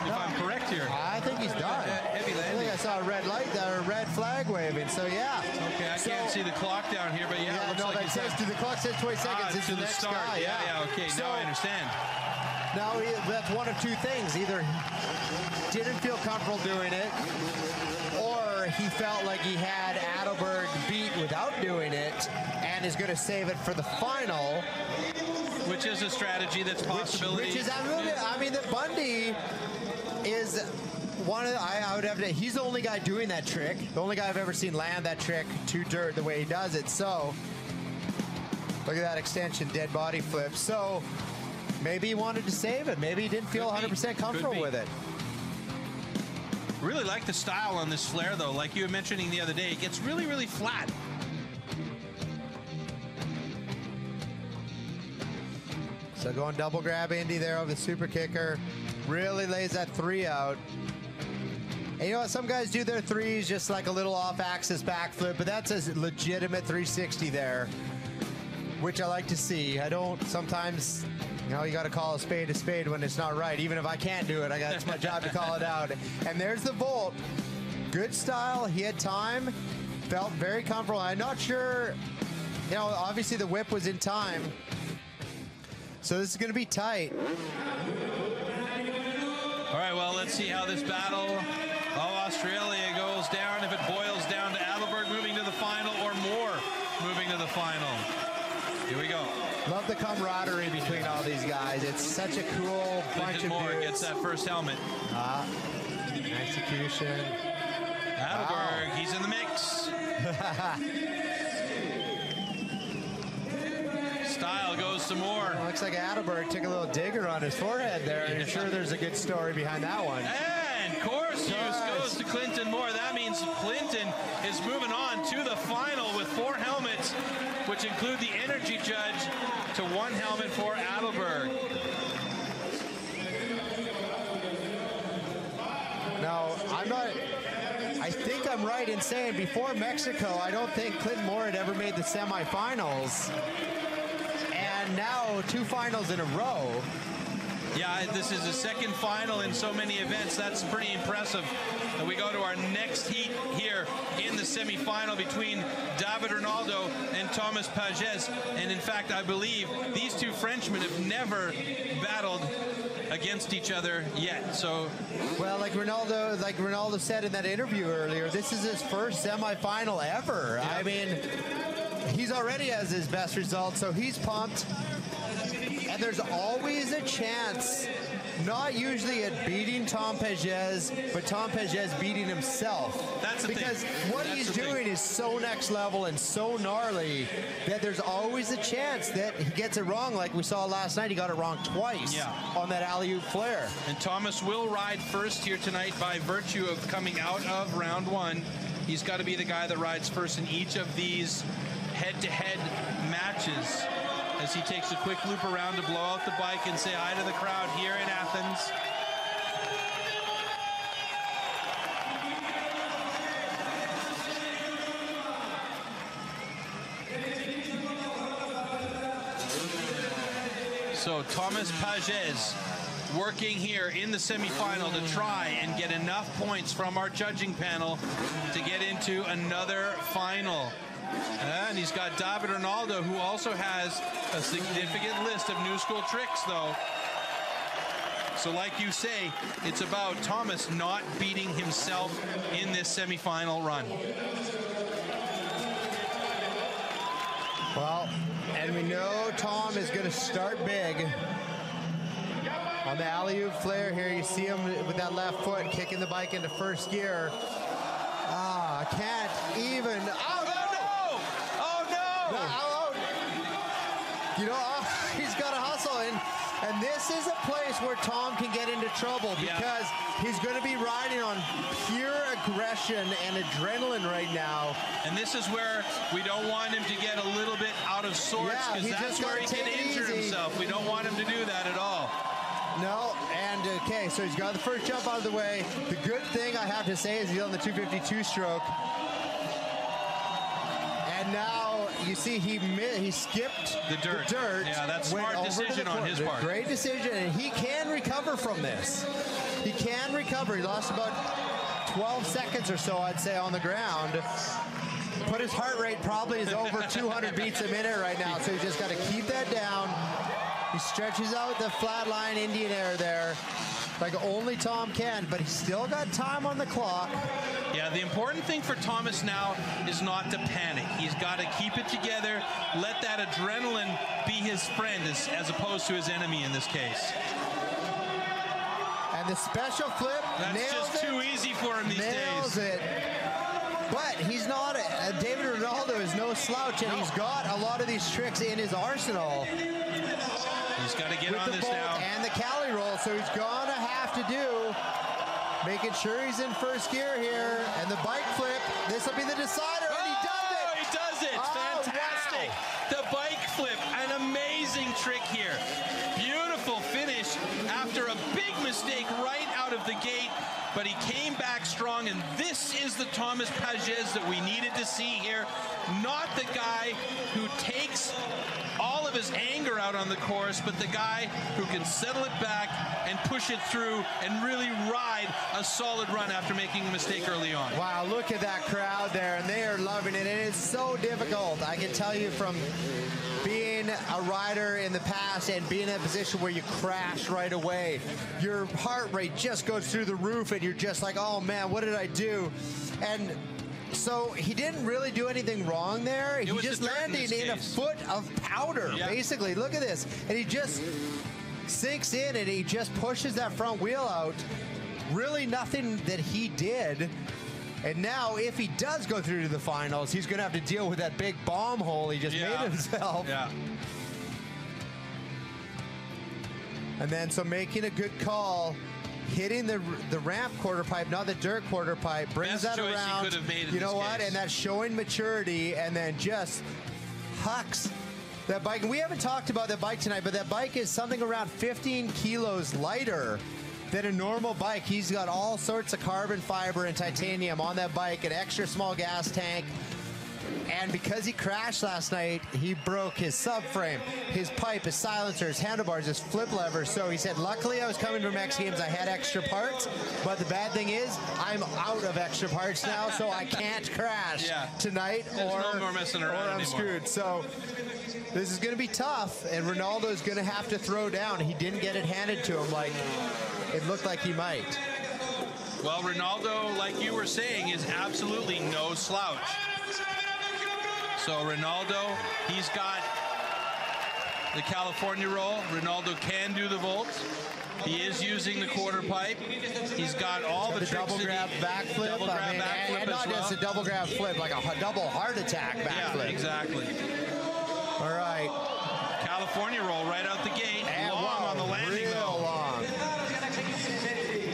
If I'm correct here. I think he's done. Heavy I landing. think I saw a red light there, a red flag waving. So yeah. Okay, I can't see the clock down here, but yeah, it looks no, like that says the clock says 20 seconds. It's to the the next start. guy. Yeah, okay, So, now I understand. Now, that's one of 2 things. Either he didn't feel comfortable doing it, or he felt like he had Adelberg beat without doing it and is going to save it for the final. Which is a strategy that's a possibility. Which is, I mean, the Bundy is I would have to. He's the only guy doing that trick. The only guy I've ever seen land that trick to dirt the way he does it. So look at that extension dead body flip. So maybe he wanted to save it. Maybe he didn't feel 100% comfortable with it. Really like the style on this flare, though. Like you were mentioning the other day, it gets really, really flat. So going double grab Indy there over the super kicker. Really lays that 3 out. And you know what? Some guys do their 3s just like a little off-axis backflip, but that's a legitimate 360 there, which I like to see. I don't sometimes, you know, you got to call a spade when it's not right. Even if I can't do it, it's my job to call it out. And there's the volt. Good style. He had time. Felt very comfortable. I'm not sure, you know, obviously the whip was in time. So this is going to be tight. All right, well, let's see how this battle of Australia goes down. If it boils down to Adelberg moving to the final or Moore moving to the final. Here we go. Love the camaraderie between all these guys. It's such a cool bunch of Moore dudes. gets that first helmet. Execution. Adelberg, he's in the mix. Style goes to Moore. Looks like Adelberg took a little digger on his forehead there. I'm sure there's a good story behind that one. And course use goes to Clinton Moore. That means Clinton is moving on to the final with 4 helmets, which include the energy judge, to 1 helmet for Adelberg. Now, I think I'm right in saying before Mexico, I don't think Clinton Moore had ever made the semifinals. And now 2 finals in a row. Yeah, this is the second final in so many events. That's pretty impressive. And we go to our next heat here in the semifinal between David Ronaldo and Thomas Pages. And in fact, I believe these 2 Frenchmen have never battled against each other yet. So, well, like Ronaldo said in that interview earlier, this is his first semifinal ever. Yeah. I mean, he's already has his best result, so he's pumped. And there's always a chance, not usually at beating Tom Pages, but Tom Pages beating himself. That's the because thing. What he's doing is so next level and so gnarly that there's always a chance that he gets it wrong. Like we saw last night, he got it wrong twice on that alley-oop flare. And Thomas will ride first here tonight by virtue of coming out of round 1. He's got to be the guy that rides first in each of these head-to-head matches, as he takes a quick loop around to blow out the bike and say hi to the crowd here in Athens. So Thomas Pages working here in the semifinal to try and get enough points from our judging panel to get into another final. And he's got David Ronaldo, who also has a significant list of new school tricks, though. So like you say, it's about Thomas not beating himself in this semifinal run. Well, and we know Tom is going to start big. On the alley-oop flare here, you see him with that left foot kicking the bike into first gear. I can't even... You know, he's got to hustle, and this is a place where Tom can get into trouble because he's going to be riding on pure aggression and adrenaline right now. And this is where we don't want him to get a little bit out of sorts, because that's where he can injure himself. We don't want him to do that at all. No, and okay, so he's got the first jump out of the way. The good thing I have to say is he's on the 252 stroke. And now you see he skipped the dirt. Yeah, that's smart decision on his part. Great decision, and he can recover from this. He can recover. He lost about 12 seconds or so, I'd say, on the ground. But his heart rate probably is over 200 beats a minute right now, so he's just got to keep that down. He stretches out the flat line Indian air there, like only Tom can, but he's still got time on the clock. Yeah, the important thing for Thomas now is not to panic. He's got to keep it together, let that adrenaline be his friend as opposed to his enemy in this case. And the special flip, That's just too easy for him these days. Nails it. But he's not, David Ronaldo is no slouch, and he's got a lot of these tricks in his arsenal. He's got to get on this now. And the Cali roll, so he's going to have to do, making sure he's in first gear here. And the bike flip, this will be the decider, and he does it! He does it! Oh, Fantastic! wow. The bike flip, an amazing trick here. Beautiful finish after a big mistake right out of the gate, but he came back strong, and this is the Thomas Pagès that we needed to see here. Not the guy who takes all of his anger out on the course, but the guy who can settle it back and push it through and really ride a solid run after making a mistake early on. Wow, look at that crowd there, and they are loving it, and it's so difficult. I can tell you from being a rider in the past and being in a position where you crash right away, your heart rate just goes through the roof, and you're just like, oh man, what did I do? And so he didn't really do anything wrong there. He just landed in a foot of powder, basically. Look at this. And he just sinks in, and he just pushes that front wheel out. Really nothing that he did. And now, if he does go through to the finals, he's going to have to deal with that big bomb hole he just made himself. Yeah. And then, so making a good call, hitting the ramp quarter pipe, not the dirt quarter pipe, brings that around. Best choice he could have made in you know this what? case. And that's showing maturity, and then just hucks that bike. And we haven't talked about that bike tonight, but that bike is something around 15 kilos lighter than a normal bike. He's got all sorts of carbon fiber and titanium on that bike, an extra small gas tank. And because he crashed last night, he broke his subframe, his pipe, his silencer, his handlebars, his flip lever. So he said, luckily I was coming from X Games, I had extra parts. But the bad thing is, I'm out of extra parts now, so I can't crash tonight, or no more messing around I'm anymore. screwed. So this is going to be tough, and Ronaldo's going to have to throw down. He didn't get it handed to him like it looked like he might. Well, Ronaldo, like you were saying, is absolutely no slouch. So Ronaldo, he's got the California roll. Ronaldo can do the volts. He is using the quarter pipe. He's got all the tricks. Double grab backflip. Double grab backflip and not just a double grab flip, like a double heart attack backflip. Yeah, exactly. All right. California roll right out the gate. And long on the landing, though. Long.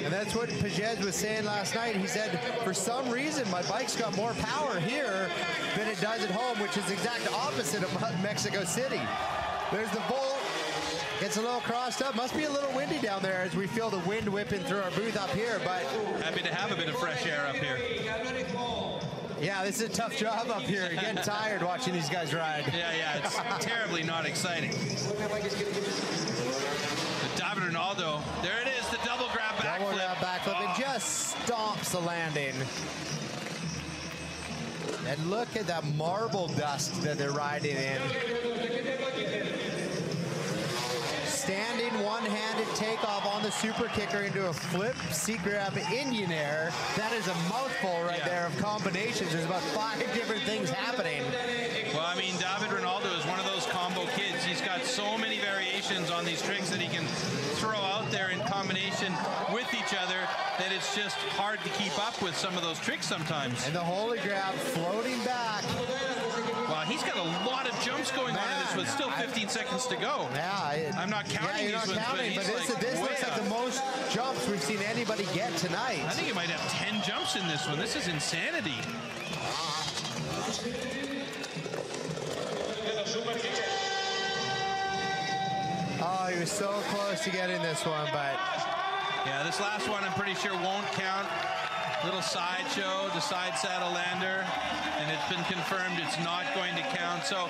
And that's what Pagès was saying last night. He said, for some reason, my bike's got more power here than it does at home, which is the exact opposite of Mexico City. There's the bolt. Gets a little crossed up. Must be a little windy down there as we feel the wind whipping through our booth up here, but happy to have a bit of fresh air up here. Yeah, this is a tough job up here. Getting tired watching these guys ride. Yeah, it's terribly not exciting. David Ronaldo, there it is, the double grab backflip. Double grab backflip, and just stomps the landing. And look at that marble dust that they're riding in. Standing one-handed takeoff on the super kicker into a flip C-grab Indian air. That is a mouthful right there of combinations. There's about 5 different things happening. Well, I mean, David Ronaldo is one of those combo kids. He's got so many variations on these tricks that he can throw out there in combination with each other that it's just hard to keep up with some of those tricks sometimes. And the holy grab floating back. Wow, he's got a lot of jumps going on in this with still 15 seconds to go. Yeah, I'm not counting you're these not ones, counting, but this looks like the most jumps we've seen anybody get tonight. I think he might have 10 jumps in this one. This is insanity. Oh, he was so close to getting this one, but yeah, this last one I'm pretty sure won't count. Little sideshow, the side saddle lander, and it's been confirmed it's not going to count. So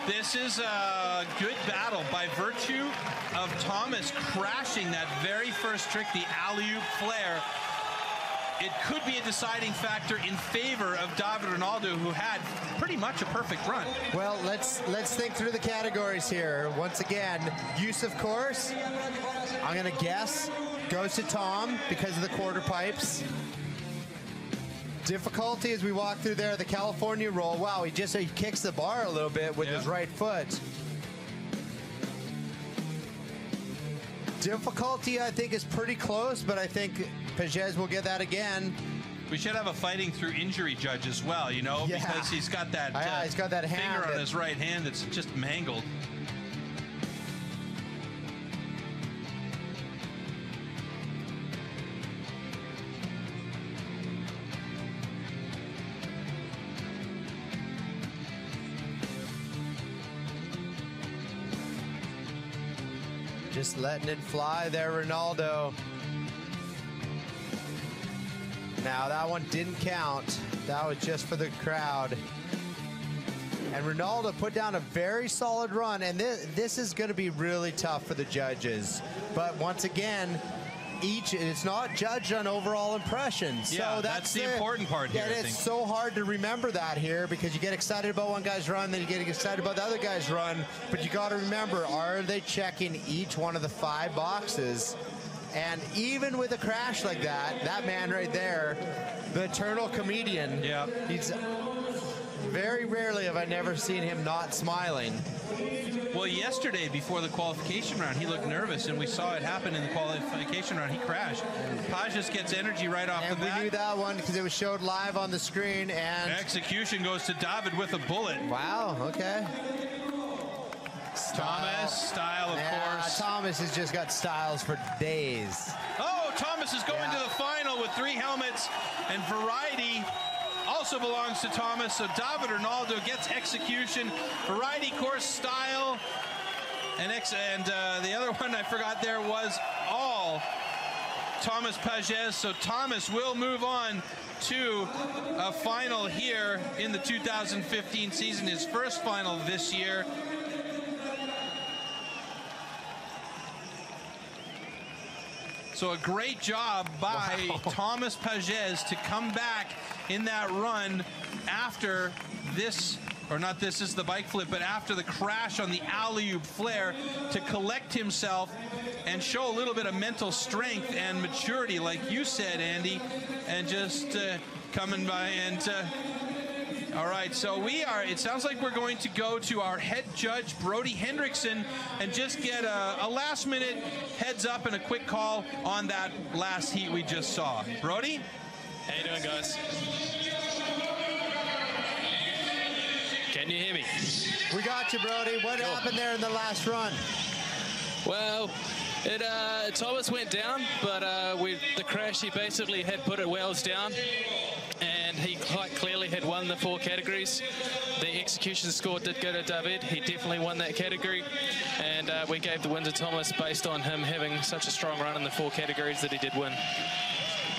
this is a good battle by virtue of Thomas crashing that very first trick, the alley-oop flare. It could be a deciding factor in favor of David Ronaldo, who had pretty much a perfect run. Well, let's think through the categories here. Once again, use of course, I'm gonna guess, goes to Tom because of the quarter pipes. Difficulty as we walk through there, the California roll. Wow, he kicks the bar a little bit with his right foot. difficulty, I think, is pretty close, but I think Pages will get that again. We should have a fighting through injury judge as well, you know, because he's got that, he's got that finger on his right hand that's just mangled. Just letting it fly there, Ronaldo. Now, that one didn't count. That was just for the crowd. And Ronaldo put down a very solid run, and this is going to be really tough for the judges. But once again, it's not judged on overall impressions. Yeah, so that's the important part here, I it's think. so hard to remember that here because you get excited about one guy's run, then you get excited about the other guy's run. But you got to remember, are they checking each one of the 5 boxes? And even with a crash like that, that man right there, the eternal comedian, he's very rarely have I never seen him not smiling. Well, yesterday before the qualification round, he looked nervous, and we saw it happen in the qualification round. He crashed. Pages gets energy right off the bat. We knew that one because it was showed live on the screen. And execution goes to David with a bullet. Wow. Okay. Thomas, style, of course. Thomas has just got styles for days. Oh, Thomas is going to the final with 3 helmets, and variety also belongs to Thomas. So David Ronaldo gets execution, variety, course, style, and the other one I forgot there was all Thomas Pages. So Thomas will move on to a final here in the 2015 season, his first final this year. So a great job by Thomas Pages to come back in that run after this, or not this is the bike flip, but after the crash on the alley-oop flare, to collect himself and show a little bit of mental strength and maturity, like you said, Andy, and just coming by and... all right, so it sounds like we're going to go to our head judge, Brody Hendrickson, and just get a last-minute heads up and a quick call on that last heat we just saw. Brody? How you doing, guys? Can you hear me? We got you, Brody. What happened there in the last run? Well, Thomas went down, but with the crash, he basically had put it wells down. And he quite clearly had won the 4 categories. The execution score did go to David. He definitely won that category. And we gave the win to Thomas based on him having such a strong run in the 4 categories that he did win.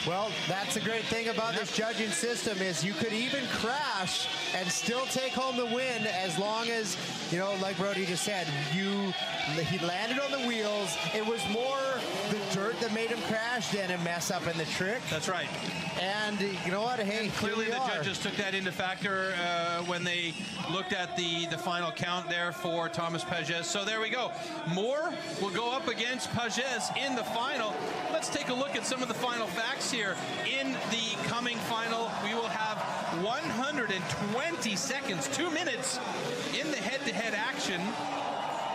Well, that's the great thing about this judging system is you could even crash and still take home the win as long as, you know, like Brody just said, he landed on the wheels. It was more the dirt that made him crash than a mess up in the trick. That's right. And you know what? Hey, clearly the judges took that into factor when they looked at the final count there for Thomas Pages. So there we go. Moore will go up against Pages in the final. Let's take a look at some of the final facts here. In the coming final, we will have 120 seconds, 2 minutes in the head-to-head action.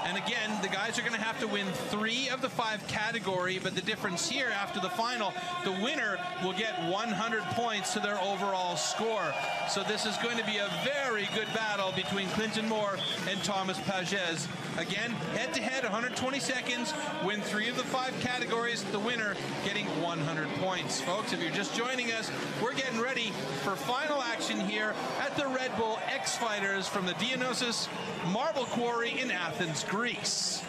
And again, the guys are going to have to win 3 of the 5 category, but the difference here after the final, the winner will get 100 points to their overall score. So this is going to be a very good battle between Clinton Moore and Thomas Pages. Again, head-to-head, 120 seconds, win 3 of the 5 categories, the winner getting 100 points. Folks, if you're just joining us, we're getting ready for final action here at the Red Bull X Fighters from the Dionyssos Marble Quarry in Athens, Greece.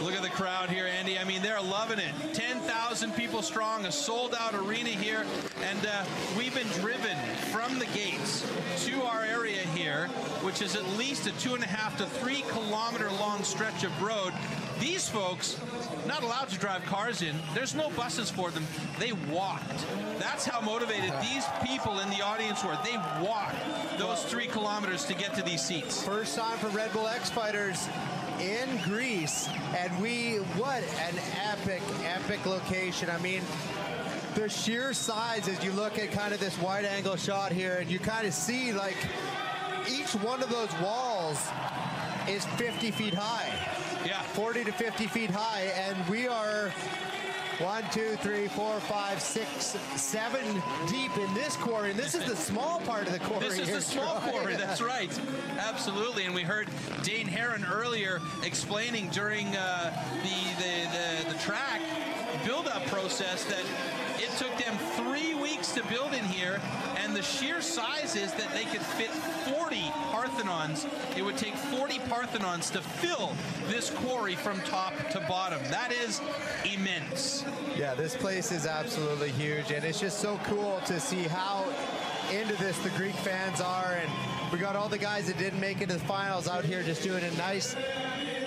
Look at the crowd here, Andy. I mean, they're loving it. 10,000 people strong, a sold-out arena here. And we've been driven from the gates to our area here, which is at least a 2.5 to 3 kilometer long stretch of road. These folks, not allowed to drive cars in. There's no buses for them. They walked. That's how motivated these people in the audience were. They walked those 3 kilometers to get to these seats. First time for Red Bull X Fighters in Greece, and what an epic location. I mean, the sheer size as you look at kind of this wide angle shot here, and you kind of see like each one of those walls is 50 feet high. Yeah. 40 to 50 feet high, and we are 1, 2, 3, 4, 5, 6, 7 deep in this quarry, and this is the small part of the quarry. This is the small quarry, that's right. Absolutely, and we heard Dane Heron earlier explaining during the track build-up process that it took them 3 weeks to build in here, and the sheer size is that they could fit 40 Parthenons. It would take 40 Parthenons to fill this quarry from top to bottom. That is immense. Yeah, this place is absolutely huge, and it's just so cool to see how into this the Greek fans are, and we got all the guys that didn't make it to the finals out here just doing a nice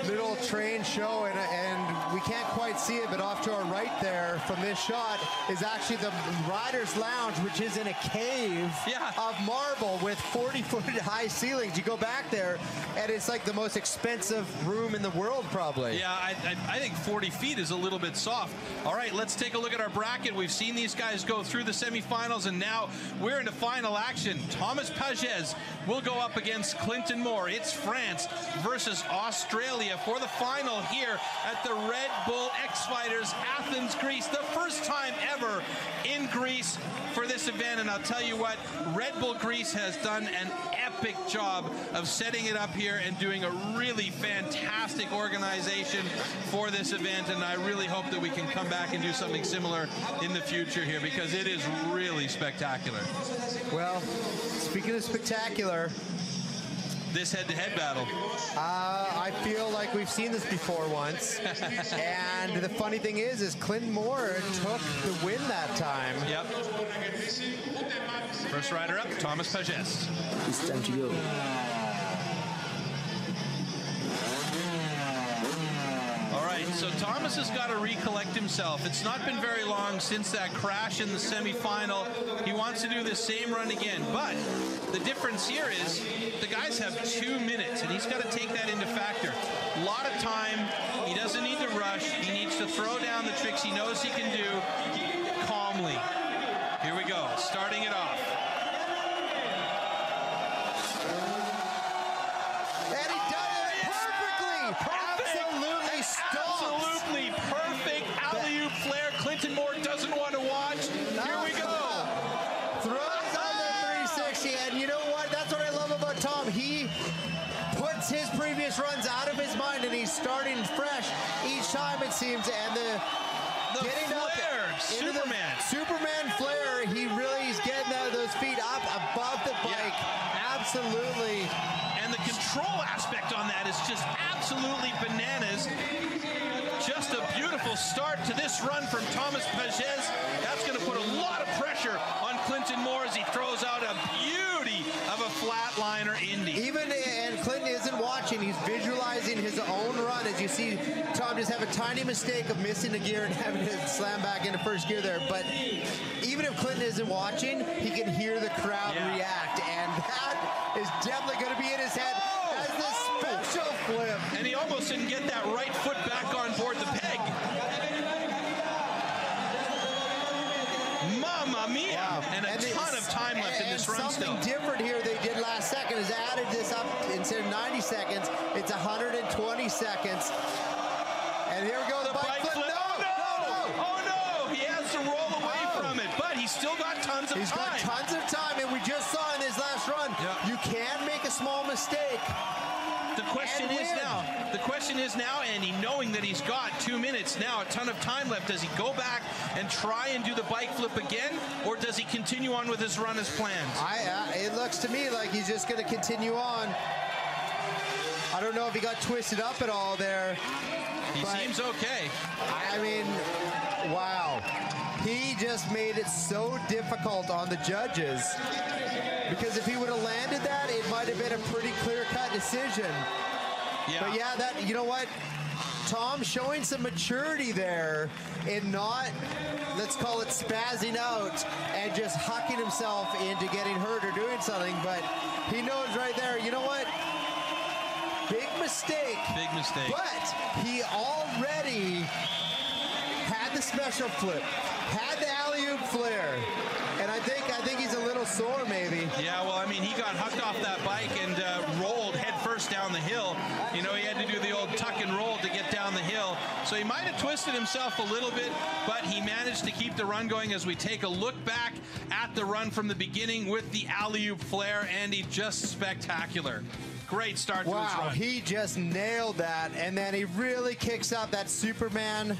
little train show, and we can't quite see it, but off to our right there from this shot is actually the Riders Lounge, which is in a cave of marble with 40-foot high ceilings. You go back there, and it's like the most expensive room in the world, probably. Yeah, I think 40 feet is a little bit soft. All right, let's take a look at our bracket. We've seen these guys go through the semifinals, and now we're into final action. Thomas Pagès will go up against Clinton Moore. It's France versus Australia for the final here at the Red Bull X-Fighters, Athens, Greece. The first time ever in Greece for this event, and I'll tell you what, Red Bull Greece has done an epic job of setting it up here and doing a really fantastic organization for this event, and I really hope that we can come back and do something similar in the future here, because it is really spectacular. Well, speaking of spectacular, this head-to-head battle. I feel like we've seen this before once. And the funny thing is Clinton Moore took the win that time. Yep. First rider up, Thomas Pagès. It's time to go. All right, so Thomas has got to recollect himself. It's not been very long since that crash in the semifinal. He wants to do the same run again, but the difference here is the guys have 2 minutes, and he's got to take that into factor. A lot of time. He doesn't need to rush. He needs to throw down the tricks he knows he can do calmly. Here we go, starting it off. And he does it perfectly. Absolutely stops. Absolutely perfect alley-oop flare. Clinton Moore doesn't want to watch. Here we go. Throws on the 360, and you know what? That's what I love about Tom. He puts his previous runs out of his mind, and he's starting fresh each time, it seems. And the getting flare, up Superman flare. He really is getting those feet up above the bike. Yeah. Absolutely. And the control aspect on that is just absolutely bananas. Just a beautiful start to this run from Thomas Pagès. That's going to put a lot of pressure on Clinton Moore as he throws out a beauty of a flatliner Indy. And Clinton isn't watching. He's visualizing his own run. As you see Tom just have a tiny mistake of missing a gear and having to slam back into first gear there. But even if Clinton isn't watching, he can hear the crowd react. And that is definitely going to be in his head as the special flip. And he almost didn't get that right foot back on board the peg. Mamma mia! Wow. And a ton of time left in this run still. Something different here they did last second is added this up. Instead of 90 seconds, it's 120 seconds. And here we go, the bike flip. Oh no! He has to roll away from it, but he's still got tons of time. He's got tons of time, and we just saw in his last run, you can make a small mistake. The question is now, Andy, knowing that he's got 2 minutes now, a ton of time left, does he go back and try and do the bike flip again, or does he continue on with his run as planned? It looks to me like he's just going to continue on. I don't know if he got twisted up at all there. He seems okay. I mean, wow. He just made it so difficult on the judges, because if he would have landed that, it might have been a pretty clear-cut decision. Yeah. But yeah, you know what? Tom showing some maturity there in not, let's call it spazzing out and just hucking himself into getting hurt or doing something, but he knows right there, you know what? Big mistake. Big mistake. But he already had the special flip, had the alley-oop flare, and I think he's a little sore maybe. Yeah, well, I mean, he got hucked off that bike and rolled head first down the hill. So he might have twisted himself a little bit, but he managed to keep the run going as we take a look back at the run from the beginning with the alley-oop flare. Andy, just spectacular. Great start to his run. Wow, he just nailed that, and then he really kicks up that Superman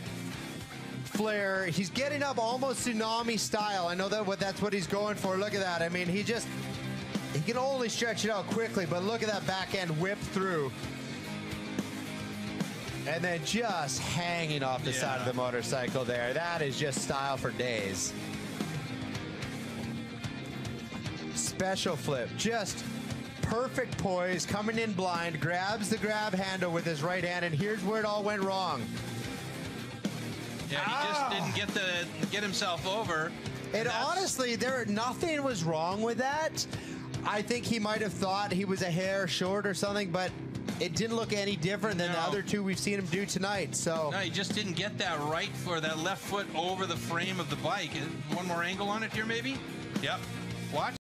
flare. He's getting up almost tsunami style. I know that's what he's going for. Look at that. I mean, he can only stretch it out quickly, but look at that back end whip through. And then just hanging off the side of the motorcycle there. That is just style for days. Special flip. Just perfect poise, coming in blind, grabs the grab handle with his right hand, and here's where it all went wrong. Yeah, he just didn't get himself over. And honestly, nothing was wrong with that. I think he might have thought he was a hair short or something, but it didn't look any different than the other two we've seen him do tonight. So no, he just didn't get that right for that left foot over the frame of the bike. One more angle on it here, maybe? Yep. Watch.